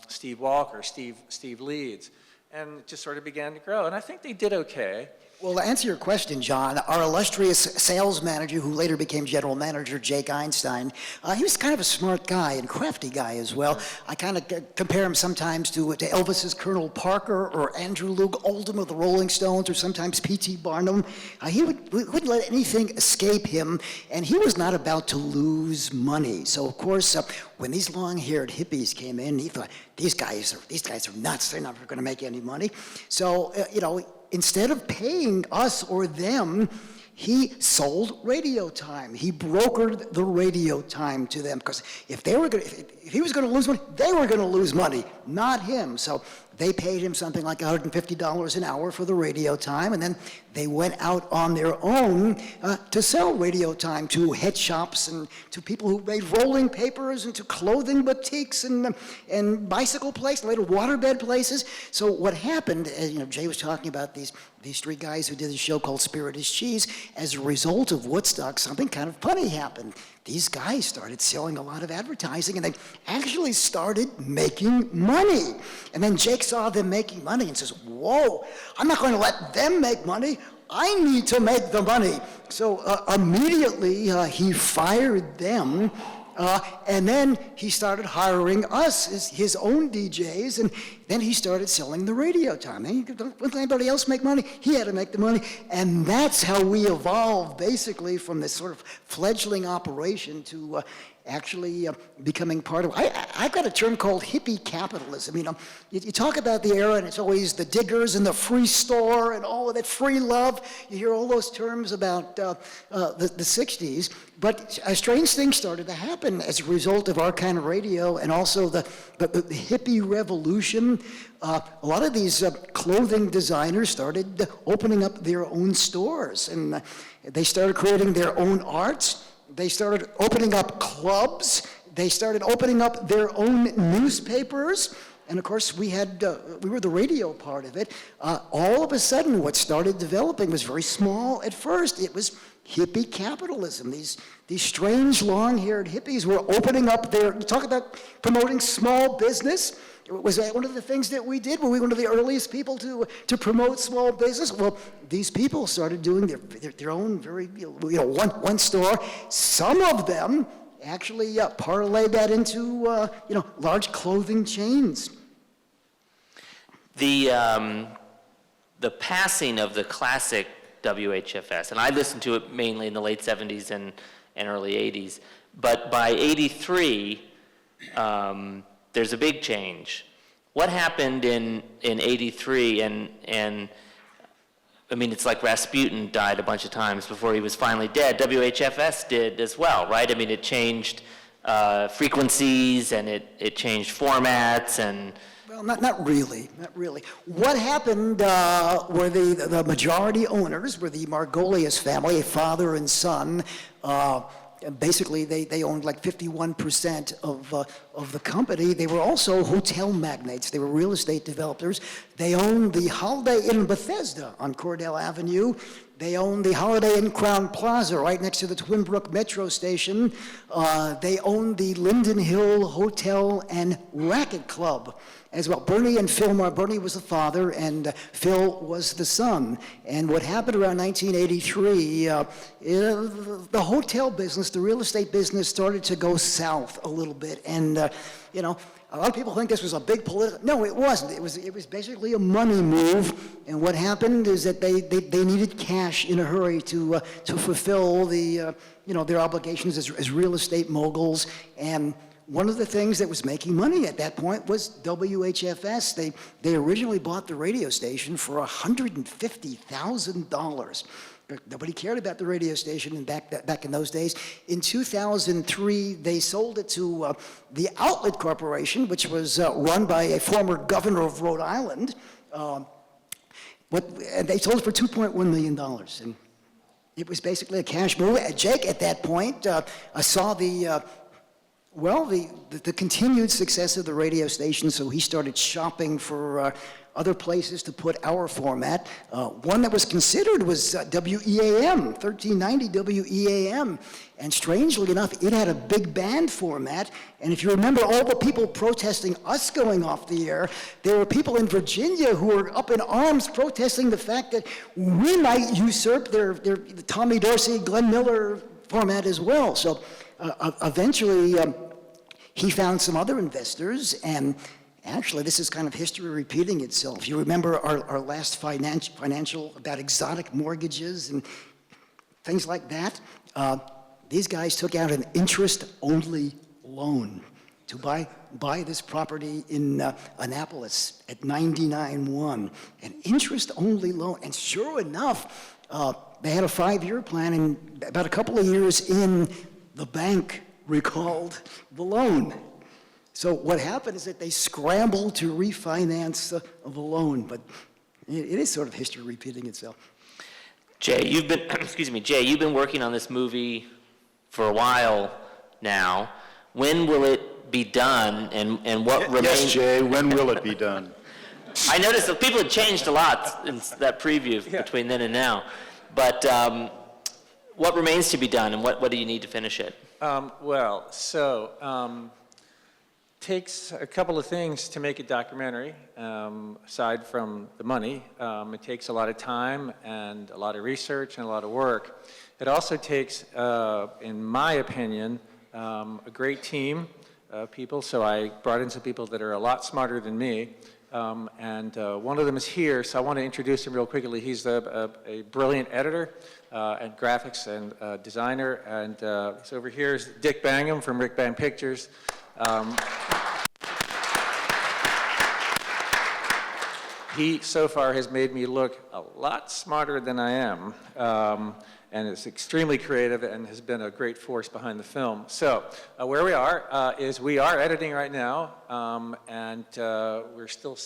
Steve Walker, Steve Leeds. and it just sort of began to grow. And I think they did okay. Well, to answer your question, John, our illustrious sales manager, who later became general manager, Jake Einstein, he was kind of a smart guy and crafty guy as well. I kind of compare him sometimes to Elvis's Colonel Parker or Andrew Loog Oldham of the Rolling Stones or sometimes P.T. Barnum. He wouldn't let anything escape him, and he was not about to lose money. So, of course, when these long-haired hippies came in, he thought, these guys are nuts. They're not going to make any money. So, instead of paying us or them, he sold radio time. He brokered the radio time to them, because if he was going to lose money, they were going to lose money, not him. So they paid him something like $150 an hour for the radio time, and then they went out on their own to sell radio time to head shops and to people who made rolling papers and to clothing boutiques and bicycle places, later waterbed places. So what happened, as Jay was talking about these three guys who did a show called Spirit is Cheese. As a result of Woodstock, something kind of funny happened. These guys started selling a lot of advertising, and they actually started making money. And then Jake saw them making money and says, whoa, I'm not going to let them make money. I need to make the money. So immediately he fired them. And then he started hiring us as his own DJs, and then he started selling the radio time. He didn't let anybody else make money. He had to make the money, and that's how we evolved, basically, from this sort of fledgling operation to actually becoming part of. I've got a term called hippie capitalism. You talk about the era, and it's always the diggers and the free store and all of that free love. You hear all those terms about the 60s. But a strange thing started to happen as a result of our kind of radio, and also the hippie revolution. A lot of these clothing designers started opening up their own stores, and they started creating their own arts. They started opening up clubs. They started opening up their own newspapers. And of course, we were the radio part of it. All of a sudden, what started developing was very small at first. It was hippie capitalism. These strange, long-haired hippies were opening up talk about promoting small business. It was one of the things that we did. Were we one of the earliest people to promote small business? Well, these people started doing their own very, one store. Some of them actually parlayed that into, large clothing chains. The passing of the classic WHFS, and I listened to it mainly in the late 70s and early 80s, but by 83, there's a big change. What happened in 83, and I mean, it's like Rasputin died a bunch of times before he was finally dead. WHFS did as well, right? I mean, it changed frequencies, and it changed formats, and... Well, not really. What happened were the majority owners were the Margolius family, a father and son. Basically, they owned like 51% of the company. They were also hotel magnates. They were real estate developers. They owned the Holiday Inn Bethesda on Cordell Avenue. They owned the Holiday Inn Crowne Plaza right next to the Twin Brook Metro Station. They owned the Linden Hill Hotel and Racket Club as well. Bernie and Phil Bernie was the father, and Phil was the son. And what happened around 1983, the hotel business, the real estate business started to go south a little bit. And, a lot of people think this was a big political, no, it wasn't. It was basically a money move. And what happened is that they needed cash in a hurry to fulfill their obligations as real estate moguls. And one of the things that was making money at that point was WHFS. They originally bought the radio station for $150,000. Nobody cared about the radio station back in those days. In 2003, they sold it to the Outlet Corporation, which was run by a former governor of Rhode Island. And they sold it for $2.1 million. And it was basically a cash move. Jake, at that point, saw the Well, the continued success of the radio station, so he started shopping for other places to put our format. One that was considered was WEAM, 1390 WEAM. And strangely enough, it had a big band format. And if you remember all the people protesting us going off the air, there were people in Virginia who were up in arms protesting the fact that we might usurp their Tommy Dorsey, Glenn Miller format as well. So eventually, he found some other investors, and actually, this is kind of history repeating itself. You remember our last financial about exotic mortgages and things like that? These guys took out an interest-only loan to buy this property in Annapolis at 99.1, an interest-only loan. And sure enough, they had a 5-year plan, and about a couple of years in, the bank recalled the loan. So what happened is that they scrambled to refinance the loan, but it is sort of history repeating itself. Jay, you've been, Jay, you've been working on this movie for a while now. When will it be done, and what remains? Yes, Jay, when will it be done? I noticed that people had changed a lot in that preview between then and now, but what remains to be done, and what do you need to finish it? Takes a couple of things to make a documentary, aside from the money. It takes a lot of time and a lot of research and a lot of work. It also takes, in my opinion, a great team of people. So I brought in some people that are a lot smarter than me. And one of them is here, so I want to introduce him real quickly. He's a brilliant editor and graphics and designer. And so over here is Dick Bangham from Rick Bang Pictures. He, so far, has made me look a lot smarter than I am, and is extremely creative and has been a great force behind the film. So, where we are is we are editing right now, and we're still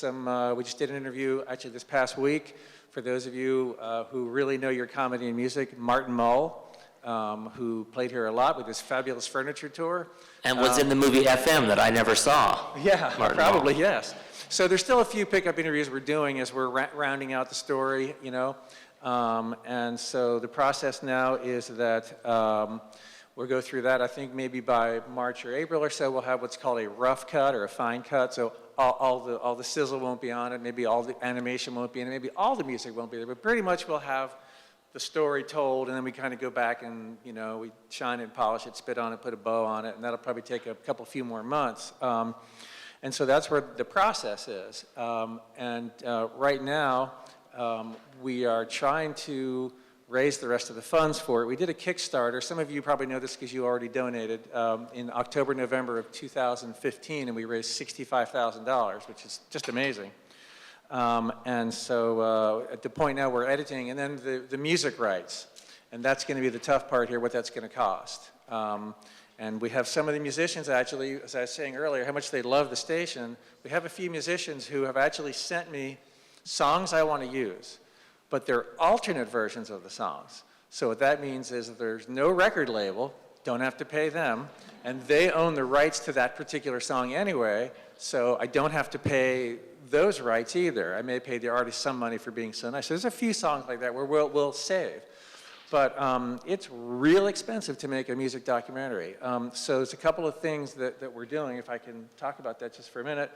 we just did an interview, actually, this past week. For those of you who really know your comedy and music, Martin Mull, who played here a lot with his fabulous furniture tour. And was in the movie FM that I never saw. Yeah, Martin probably, Mull. yes. So there's still a few pickup interviews we're doing as we're rounding out the story, you know. And so the process now is that we'll go through that. I think maybe by March or April or so, we'll have what's called a rough cut or a fine cut. So all the sizzle won't be on it. Maybe all the animation won't be in it. Maybe all the music won't be there. But pretty much we'll have the story told, and then we kind of go back and, you know, we shine it, polish it, spit on it, put a bow on it, and that'll probably take a few more months. And so that's where the process is. Right now, we are trying to raise the rest of the funds for it. We did a Kickstarter. Some of you probably know this because you already donated in October, November of 2015, and we raised $65,000, which is just amazing. And so at the point now we're editing, and then the music rights. And that's going to be the tough part here, what that's going to cost. And we have some of the musicians actually, as I was saying earlier, how much they love the station. We have a few musicians who have actually sent me songs I want to use, but they're alternate versions of the songs. So what that means is that there's no record label, don't have to pay them, and they own the rights to that particular song anyway, so I don't have to pay those rights either. I may pay the artist some money for being so nice. So there's a few songs like that where we'll save. But it's real expensive to make a music documentary. So there's a couple of things that we're doing, if I can talk about that just for a minute.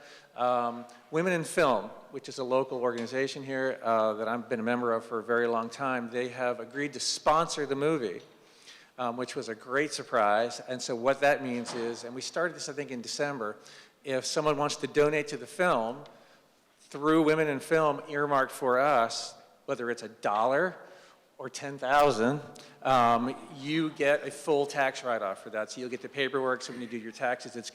Women in Film, which is a local organization here that I've been a member of for a very long time, they have agreed to sponsor the movie, which was a great surprise. And so what that means is, and we started this I think in December, if someone wants to donate to the film, through Women in Film earmarked for us, whether it's $1 or $10,000, you get a full tax write-off for that. So you'll get the paperwork, so when you do your taxes, it's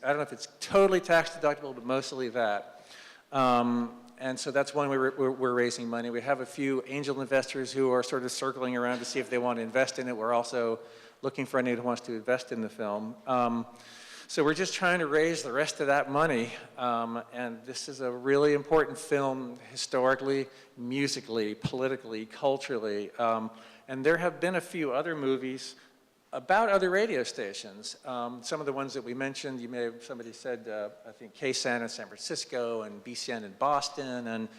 I don't know if it's totally tax deductible, but mostly that. And so that's one way we're raising money. We have a few angel investors who are sort of circling around to see if they want to invest in it. We're also looking for anyone who wants to invest in the film. So we're just trying to raise the rest of that money, and this is a really important film historically, musically, politically, culturally, and there have been a few other movies About other radio stations, some of the ones that we mentioned, somebody said, I think KSAN in San Francisco and BCN in Boston and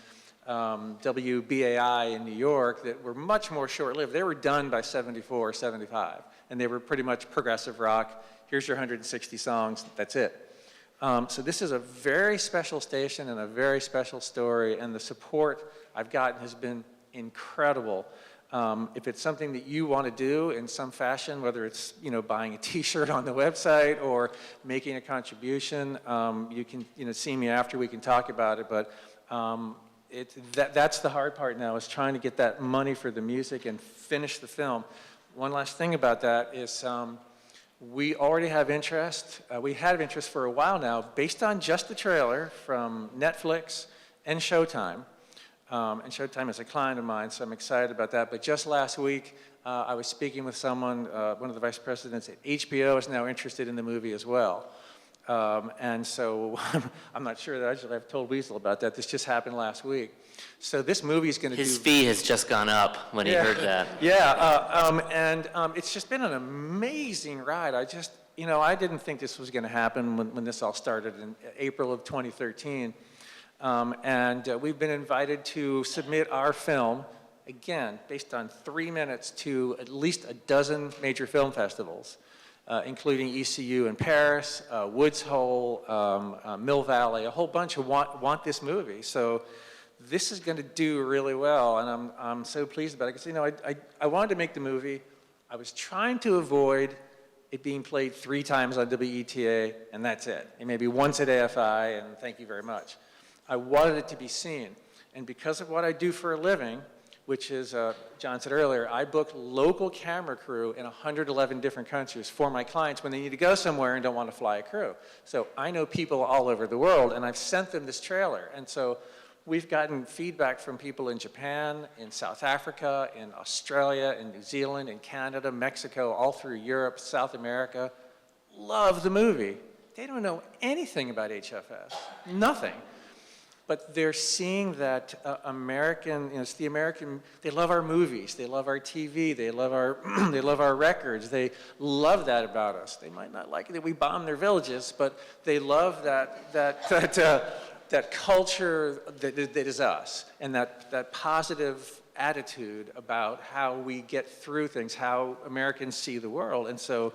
WBAI in New York that were much more short-lived. They were done by 74 or 75, and they were pretty much progressive rock. Here's your 160 songs, that's it. So this is a very special station and a very special story, and the support I've gotten has been incredible. If it's something that you want to do in some fashion, whether it's buying a T-shirt on the website or making a contribution, you can see me after, we can talk about it. But that's the hard part now, is trying to get that money for the music and finish the film. One last thing about that is we already have interest. We had interest for a while now, based on just the trailer from Netflix and Showtime. And Showtime is a client of mine, so I'm excited about that. But just last week, I was speaking with someone, one of the vice presidents at HBO is now interested in the movie as well. And so I'm not sure that I've told Weasel about that. This just happened last week. So this movie is going to His fee has just gone up when he heard that. Yeah, it's just been an amazing ride. I didn't think this was going to happen when this all started in April of 2013. And we've been invited to submit our film, again, based on 3 minutes, to at least a dozen major film festivals, including ECU in Paris, Woods Hole, Mill Valley, a whole bunch who want this movie. So this is going to do really well, and I'm so pleased about it. Because I wanted to make the movie. I was trying to avoid it being played 3 times on WETA, and that's it. And maybe once at AFI, and thank you very much. I wanted it to be seen. And because of what I do for a living, which is, John said earlier, I book local camera crew in 111 different countries for my clients when they need to go somewhere and don't want to fly a crew. So I know people all over the world, and I've sent them this trailer. And so we've gotten feedback from people in Japan, in South Africa, in Australia, in New Zealand, in Canada, Mexico, all through Europe, South America. Love the movie. They don't know anything about HFS, nothing. But they're seeing that it's the American, they love our movies, they love our TV, they love our records, they love that about us. They might not like it that we bomb their villages, but they love that culture that is us, and that positive attitude about how we get through things, how Americans see the world. And so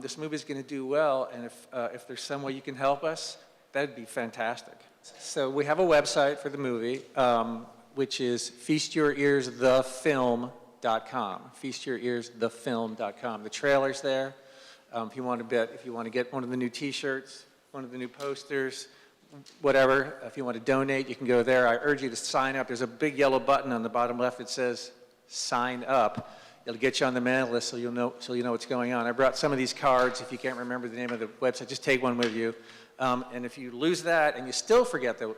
this movie is going to do well, and if there's some way you can help us, that'd be fantastic. So we have a website for the movie, which is feastyourearsthefilm.com. Feastyourearsthefilm.com. The trailer's there. If you want to get one of the new T-shirts, one of the new posters, whatever. If you want to donate, you can go there. I urge you to sign up. There's a big yellow button on the bottom left that says "Sign Up." It'll get you on the mailing list, so you know what's going on. I brought some of these cards. If you can't remember the name of the website, just take one with you. And if you lose that and you still forget the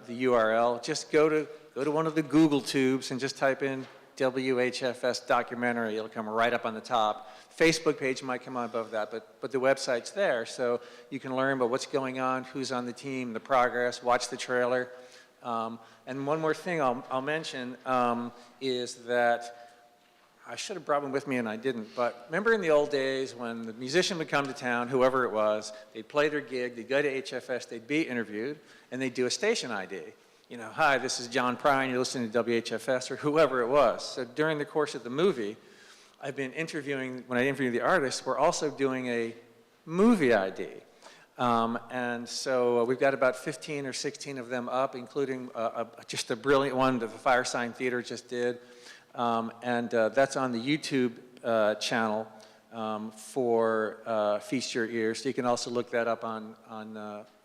URL, just go to one of the Google tubes and just type in WHFS documentary. It'll come right up on the top. Facebook page might come on above that, but the website's there, so you can learn about what's going on, who's on the team, the progress, watch the trailer. And one more thing I'll mention is that I should have brought one with me and I didn't, but remember in the old days when the musician would come to town, whoever it was, they'd play their gig, they'd go to HFS, they'd be interviewed, and they'd do a station ID. Hi, this is John Prine, you're listening to WHFS, or whoever it was. So during the course of the movie, I've been interviewing, when I interview the artists, we're also doing a movie ID. And so we've got about 15 or 16 of them up, including just a brilliant one that the Firesign Theater just did. And that's on the YouTube channel for Feast Your Ears. So you can also look that up on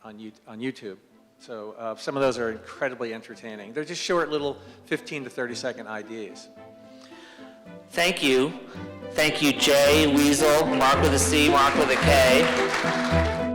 YouTube. So some of those are incredibly entertaining. They're just short little 15 to 30 second IDs. Thank you. Thank you, Jay, Weasel, Mark with a C, Mark with a K.